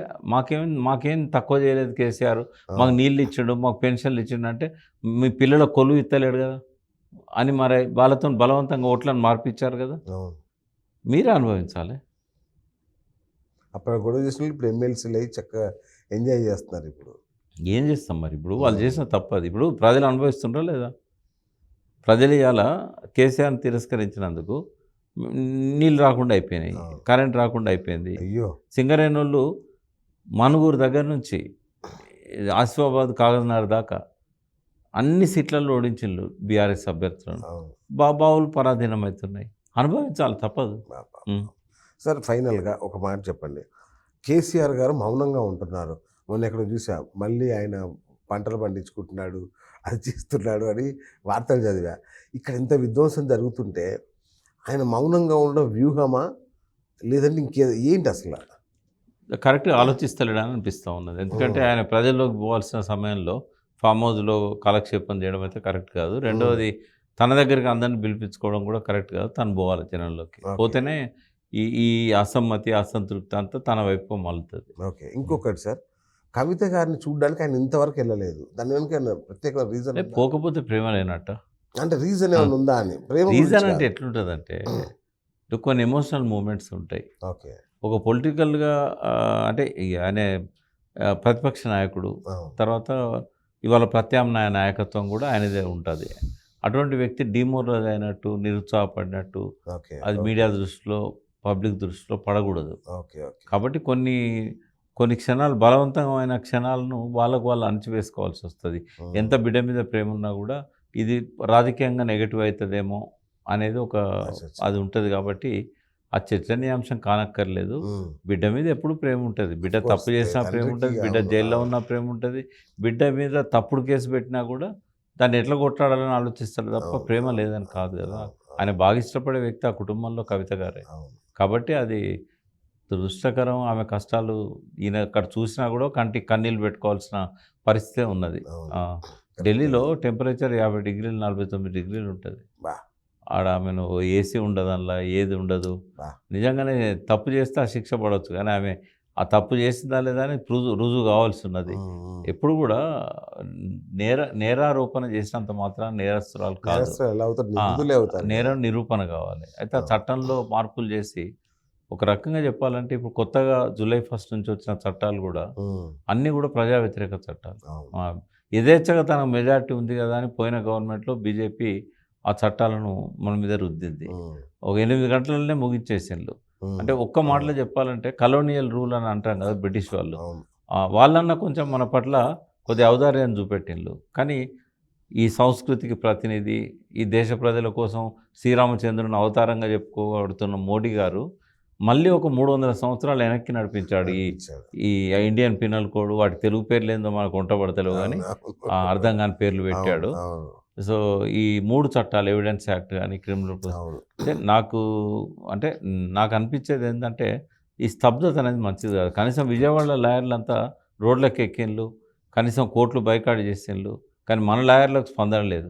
మాకేం తక్కువ చేయలేదు కేసీఆర్, మాకు నీళ్ళు ఇచ్చిండు, మాకు పెన్షన్లు ఇచ్చిండు అంటే మీ పిల్లల కొలువు ఇస్తలేడు కదా అని మరి వాళ్ళతో బలవంతంగా ఓట్లను మార్పిచ్చారు కదా, మీరే అనుభవించాలి. అప్పుడు గొడవ చేసిన ఇప్పుడు ఎమ్మెల్సీలు అయ్యి చక్కగా ఎంజాయ్ చేస్తున్నారు. ఇప్పుడు ఏం చేస్తాం మరి? ఇప్పుడు వాళ్ళు చేసిన తప్పది. ఇప్పుడు ప్రజలు అనుభవిస్తుండ్రా లేదా? ప్రజలు ఇవాళ కేసీఆర్ని తిరస్కరించినందుకు నీళ్ళు రాకుండా అయిపోయినాయి, కరెంట్ రాకుండా అయిపోయింది. సింగరేణోళ్ళు మనుగూరు దగ్గర నుంచి ఆసిఫాబాద్ కాగజ్నగర్ దాకా అన్ని సీట్లలో ఓడించిండ్రు బీఆర్ఎస్ అభ్యర్థులను. అవును. బావులు పరాధీనం అవుతున్నాయి. అనుభవించాలి, తప్పదు. ఉమ్. సార్ ఫైనల్గా ఒక మాట చెప్పండి. కేసీఆర్ గారు మౌనంగా ఉంటున్నారు. మొన్న ఎక్కడ చూసా, మళ్ళీ ఆయన పంటలు పండించుకుంటున్నాడు, అది చేస్తున్నాడు అని వార్తలు చదివా. ఇక్కడ ఇంత విధ్వంసం జరుగుతుంటే ఆయన మౌనంగా ఉండడం వ్యూహమా, లేదంటే ఏంటి అసలు? కరెక్ట్గా ఆలోచిస్తలేడని అనిపిస్తూ ఉన్నది. ఎందుకంటే ఆయన ప్రజల్లోకి పోవాల్సిన సమయంలో ఫామ్ హౌస్లో కాలక్షేపం చేయడం అయితే కరెక్ట్ కాదు. రెండవది, తన దగ్గరికి అందరిని పిలిపించుకోవడం కూడా కరెక్ట్ కాదు. తను పోవాలి జనంలోకి. పోతేనే ఈ ఈ అసమ్మతి, అసంతృప్తి అంతా తన వైపు మలుతుంది. ఓకే. ఇంకొకటి సార్, కవిత గారిని చూడడానికి ఆయన ఇంతవరకు వెళ్ళలేదు. దాని వెనుక ఏమైనా ప్రత్యేక రీజన్ ఉందా? పోకపోతే ప్రేమ లేనట్ట. అంటే రీజన్ ఏమైనా ఉందా అని? ప్రేమ రీజన్ అంటే ఎట్లుంటుందంటే, కొన్ని ఎమోషనల్ మూమెంట్స్ ఉంటాయి. ఓకే. ఒక పొలిటికల్గా అంటే ఆయన ప్రతిపక్ష నాయకుడు, తర్వాత ఇవాళ ప్రత్యామ్నాయ నాయకత్వం కూడా ఆయనదే ఉంటుంది. అటువంటి వ్యక్తి డిమోరలైజ్ అయినట్టు, నిరుత్సాహపడినట్టు అది మీడియా దృష్టిలో, పబ్లిక్ దృష్టిలో పడకూడదు. కాబట్టి కొన్ని క్షణాలు, బలవంతమైన క్షణాలను వాళ్ళు అణచివేసుకోవాల్సి వస్తుంది. ఎంత బిడ్డ మీద ప్రేమ ఉన్నా కూడా ఇది రాజకీయంగా నెగటివ్ అవుతుందేమో అనేది అది ఉంటుంది. కాబట్టి ఆ చర్చనీయాంశం కానక్కర్లేదు. బిడ్డ మీద ఎప్పుడు ప్రేమ ఉంటుంది. బిడ్డ తప్పు చేసినా ప్రేమ ఉంటుంది, బిడ్డ జైల్లో ఉన్నా ప్రేమ ఉంటుంది. బిడ్డ మీద తప్పుడు కేసు పెట్టినా కూడా దాన్ని ఎట్లా కొట్లాడాలని ఆలోచిస్తాడు తప్ప ప్రేమ లేదని కాదు కదా. ఆయన బాగా ఇష్టపడే వ్యక్తి ఆ కుటుంబంలో కవిత గారే. కాబట్టి అది దురదృష్టకరం. ఆమె కష్టాలు ఈయన అక్కడ చూసినా కూడా కంటికి కన్నీళ్ళు పెట్టుకోవాల్సిన పరిస్థితే ఉన్నది. ఢిల్లీలో టెంపరేచర్ 50 డిగ్రీలు 49 డిగ్రీలు ఉంటుంది. ఆడ ఆమెను ఏసీ ఉండదు, అందులో ఏది ఉండదు. నిజంగానే తప్పు చేస్తే ఆ శిక్ష పడవచ్చు, కానీ ఆమె ఆ తప్పు చేసిందా లేదా అని రుజువు కావాల్సి ఉన్నది. ఎప్పుడు కూడా నేరారోపణ చేసినంత మాత్రం నేరస్తురాలు కాదు, నేరం నిరూపణ కావాలి. అయితే ఆ చట్టంలో మార్పులు చేసి, ఒక రకంగా చెప్పాలంటే ఇప్పుడు కొత్తగా జూలై 1 నుంచి వచ్చిన చట్టాలు కూడా అన్నీ కూడా ప్రజా వ్యతిరేక చట్టాలు. యథేచ్ఛగా తన మెజారిటీ ఉంది కదా అని పోయిన గవర్నమెంట్లో బీజేపీ ఆ చట్టాలను మన మీద రుద్దింది. ఒక 8 గంటలనే ముగించేసిండ్రు. అంటే ఒక్క మాటలో చెప్పాలంటే కలోనియల్ రూల్ అని అంటాం కదా బ్రిటిష్ వాళ్ళు, వాళ్ళన్నా కొంచెం మన పట్ల కొద్ది ఔదార్యాన్ని చూపెట్టిండ్రు. కానీ ఈ సంస్కృతికి ప్రతినిధి, ఈ దేశ ప్రజల కోసం శ్రీరామచంద్రుని అవతారంగా చెప్పుకోబడుతున్న మోడీ గారు మళ్ళీ ఒక 300 సంవత్సరాలు వెనక్కి నడిపించాడు. ఈ ఇండియన్ పినల్ కోడ్, వాటి తెలుగు పేర్లు ఏందో మనకు వంటపడతలేవు కానీ అర్థం కాని పేర్లు పెట్టాడు. సో ఈ 3 చట్టాలు, ఎవిడెన్స్ యాక్ట్ కానీ, క్రిమినల్ అంటే నాకు అనిపించేది ఏంటంటే ఈ స్తబ్దత అనేది మంచిది కాదు. కనీసం విజయవాడలో లాయర్లంతా రోడ్లకు ఎక్కిండ్రు, కనీసం కోర్టులు బైకాట్ చేసిండ్రు, కానీ మన లాయర్లకు స్పందన లేదు.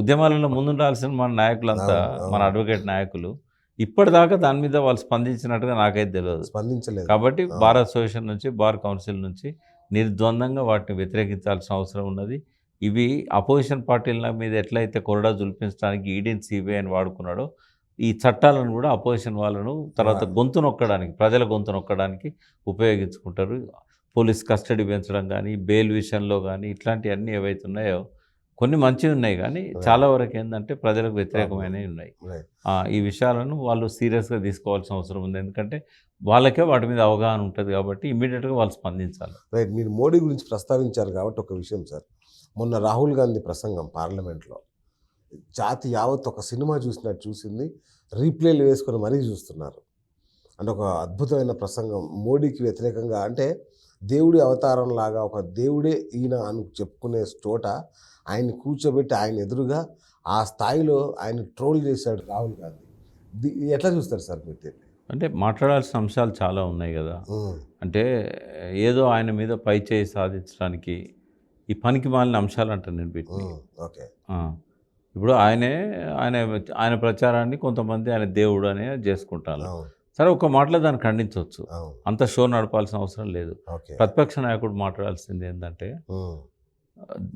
ఉద్యమాలలో ముందుండాల్సిన మన నాయకులంతా, మన అడ్వకేట్ నాయకులు ఇప్పటిదాకా దాని మీద వాళ్ళు స్పందించినట్టుగా నాకైతే తెలియదు, స్పందించలేదు. కాబట్టి బార్ అసోసియేషన్ నుంచి, బార్ కౌన్సిల్ నుంచి నిర్ద్వందంగా వాటిని వ్యతిరేకించాల్సిన అవసరం ఉన్నది. ఇవి అపోజిషన్ పార్టీల మీద ఎట్లయితే కొరడా జుల్పించడానికి ఈడీని సిబిఐని వాడుకున్నాడో, ఈ చట్టాలను కూడా అపోజిషన్ వాళ్ళను తర్వాత గొంతు నొక్కడానికి, ప్రజల గొంతు నొక్కడానికి ఉపయోగించుకుంటారు. పోలీస్ కస్టడీ పెంచడం కానీ, బెయిల్ విషయంలో కానీ, ఇట్లాంటివన్నీ ఏవైతే ఉన్నాయో కొన్ని మంచివి ఉన్నాయి, కానీ చాలా వరకు ఏంటంటే ప్రజలకు వ్యతిరేకమైనవి ఉన్నాయి. ఈ విషయాలను వాళ్ళు సీరియస్గా తీసుకోవాల్సిన అవసరం ఉంది. ఎందుకంటే వాళ్ళకే వాటి మీద అవగాహన ఉంటుంది కాబట్టి ఇమ్మీడియట్గా వాళ్ళు స్పందించాలి. రైట్. మీరు మోడీ గురించి ప్రస్తావించారు కాబట్టి ఒక విషయం సార్, మొన్న రాహుల్ గాంధీ ప్రసంగం పార్లమెంట్లో జాతి యావత్ ఒక సినిమా చూసినట్టు చూసింది, రీప్లేలు వేసుకొని మరీ చూస్తున్నారు. అంటే ఒక అద్భుతమైన ప్రసంగం మోడీకి వ్యతిరేకంగా, అంటే దేవుడి అవతారం లాగా ఒక దేవుడే ఈయన అని చెప్పుకునే చోట ఆయన్ని కూర్చోబెట్టి ఆయన ఎదురుగా ఆ స్థాయిలో ఆయన ట్రోల్ చేశాడు రాహుల్ గాంధీ. ఎట్లా చూస్తారు సార్ మీరు? అంటే మాట్లాడాల్సిన అంశాలు చాలా ఉన్నాయి కదా. అంటే ఏదో ఆయన మీద పై చేయి సాధించడానికి ఈ పనికి మాలిన అంశాలు అంటారు నేను పెట్టి. ఓకే. ఇప్పుడు ఆయన ప్రచారాన్ని కొంతమంది ఆయన దేవుడు అనే చేసుకుంటారు. సరే, ఒక మాటలో దాన్ని ఖండించవచ్చు, అంత షో నడపాల్సిన అవసరం లేదు. ప్రతిపక్ష నాయకుడు మాట్లాడాల్సింది ఏంటంటే,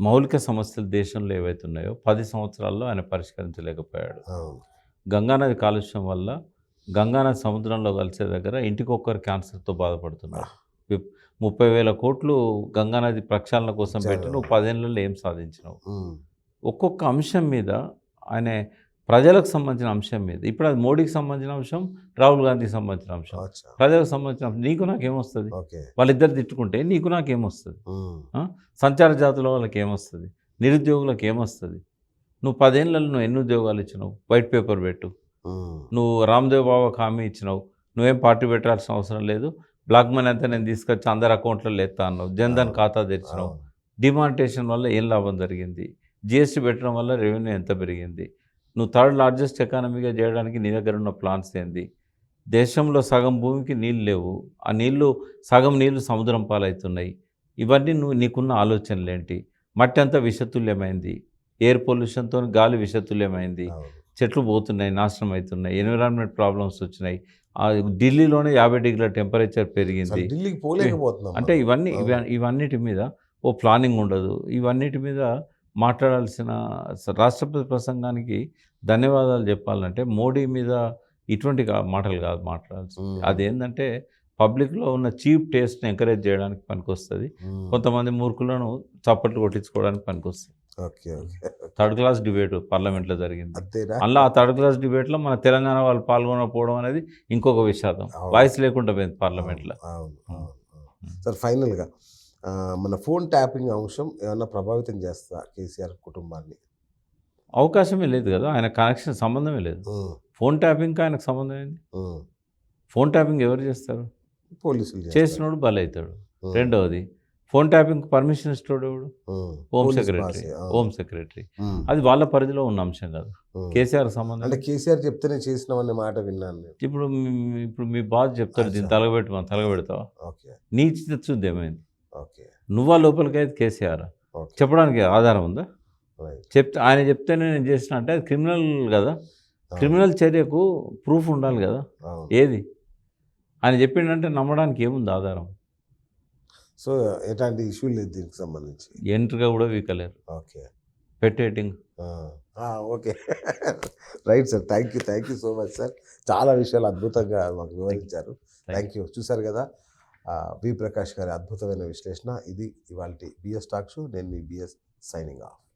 మౌలిక సమస్యలు దేశంలో ఏవైతే ఉన్నాయో 10 సంవత్సరాల్లో ఆయన పరిష్కరించలేకపోయాడు. గంగానది కాలుష్యం వల్ల గంగానది సముద్రంలో కలిసే దగ్గర ఇంటికొక్కరు క్యాన్సర్తో బాధపడుతున్నారు. 30,000 కోట్లు గంగానది ప్రక్షాళన కోసం పెట్టి నువ్వు 10 ఏళ్ళలో ఏం సాధించినావు? ఒక్కొక్క అంశం మీద ఆయన ప్రజలకు సంబంధించిన అంశం మీద. ఇప్పుడు అది మోడీకి సంబంధించిన అంశం, రాహుల్ గాంధీకి సంబంధించిన అంశం. అచ్చా. ప్రజలకు సంబంధించిన అంశం. నీకు నాకేమొస్తుంది? ఓకే. వాళ్ళిద్దరు తిట్టుకుంటే నీకు నాకేమొస్తుంది? ఉమ్. సంచార జాతుల వాళ్ళకి ఏమొస్తుంది? నిరుద్యోగులకు ఏమొస్తుంది? నువ్వు 10 ఏళ్ళలో నువ్వు ఎన్ని ఉద్యోగాలు ఇచ్చినావు? వైట్ పేపర్ పెట్టు. ఉమ్. నువ్వు రామ్దేవ్ బాబాకి హామీ ఇచ్చినావు. నువ్వేం పార్టీ పెట్టాల్సిన అవసరం లేదు. బ్లాక్ మనీ అంతా నేను తీసుకొచ్చి అందరి అకౌంట్లలో ఎత్తా అన్నావు. జన్ధన్ ఖాతా తెరిచినావు. అవును. డిమానిటేషన్ వల్ల ఏం లాభం జరిగింది? జిఎస్టీ పెట్టడం వల్ల రెవెన్యూ ఎంత పెరిగింది? నువ్వు థర్డ్ లార్జెస్ట్ ఎకానమీగా చేయడానికి నీ దగ్గర ఉన్న ప్లాన్స్ ఏంది? దేశంలో సగం భూమికి నీళ్ళు లేవు. ఆ నీళ్ళు సగం నీళ్ళు సముద్రం పాలవుతున్నాయి. ఇవన్నీ నీకున్న ఆలోచనలు ఏంటి? మట్టి అంతా విషతుల్యమైంది. ఎయిర్ పొల్యూషన్తో గాలి విషతుల్యమైంది. అవును. చెట్లు పోతున్నాయి, నాశనం అవుతున్నాయి, ఎన్విరాన్మెంట్ ప్రాబ్లమ్స్ వచ్చినాయి. ఢిల్లీలోనే 50 డిగ్రీల టెంపరేచర్ పెరిగింది. అసలు ఢిల్లీకి పోలేకపోతున్నాం అంటే మనం. ఇవన్నీ అవును. ఇవన్నిటి మీద ఓ ప్లానింగ్ ఉండదు. ఇవన్నిటి మీద మాట్లాడాల్సిన రాష్ట్రపతి ప్రసంగానికి ధన్యవాదాలు చెప్పాలంటే మోడీ మీద ఇటువంటి మాటలు కాదు మాట్లాడాల్సింది. ఉమ్. అదేంటంటే పబ్లిక్లో ఉన్న చీప్ టేస్ట్ని ఎంకరేజ్ చేయడానికి పనికొస్తుంది. ఉమ్. కొంతమంది మూర్ఖులను చప్పట్లు కొట్టించుకోవడానికి పనికొస్తుంది. Okay. Okay. Third class debate పార్లమెంట్లో జరిగింది. అంతేనా? అందులో ఆ థర్డ్ క్లాస్ డిబేట్లో మన తెలంగాణ వాళ్ళు పాల్గొనకపోవడం అనేది ఇంకొక విషాదం. అవును. వాయిస్ లేకుండా పోయింది పార్లమెంట్లో. అవును. అవును. అవును. సార్ ఫైనల్గా మన ఫోన్ ట్యాపింగ్ అంశం ఏమన్నా ప్రభావితం చేస్తా కేసీఆర్ కుటుంబాన్ని? అవకాశమే లేదు కదా, ఆయన కనెక్షన్ సంబంధమే లేదు. ఉమ్. ఫోన్ ట్యాపింగ్కి ఆయనకు సంబంధం ఏంది? ఉమ్. ఫోన్ ట్యాపింగ్ ఎవరు చేస్తారు? పోలీసులు చేస్తారు. చేసినోడు బలవుతాడు. ఉమ్. రెండవది ఫోన్ ట్యాపింగ్ పర్మిషన్ ఇస్తాడు ఎవడు? ఉమ్. Home police secretary. బాసే. అవును. Home secretary. ఉమ్. అది వాళ్ళ పరిధిలో ఉన్న అంశం కాదు. ఉమ్. కేసీఆర్ సంబంధం అంటే ఏంది? కేసీఆర్ చెప్తేనే చేసినామనే మాట విన్నాను నేను. ఇప్పుడు మీ బాస్ చెప్తాడు దీన్ని అచ్చా. తలగబెడతావా? ఓకే. నీ చిత్తశుద్ధి ఏమైంది? ఓకే. నువ్వా లోపలికి అయితే కేసీఆర్ ఓకే. చెప్పడానికి ఆధారం ఉందా? రైట్. ఆయన చెప్తేనే నేను చేసిన అంటే అది క్రిమినల్ కదా. అవును. క్రిమినల్ చర్యకు ప్రూఫ్ ఉండాలి కదా. అవును. ఏది ఆయన చెప్పిండంటే నమ్మడానికి ఏముంది ఆధారం? సో ఎట్లాంటి ఇష్యూ లేదు దీనికి సంబంధించి. ఎంట్రీగా కూడా వీకలేరు. ఓకే. పెట్టేటింగ్. Okay. Right sir. Thank you so much sir. చాలా విషయాలు అద్భుతంగా మాకు వివరించారు. Thank you. చూసారు కదా వి ప్రకాష్ గారి అద్భుతమైన విశ్లేషణ. ఇది ఇవాల్టి బిఎస్ టాక్ షో. నేను మీ బిఎస్ సైనింగ్ ఆఫ్.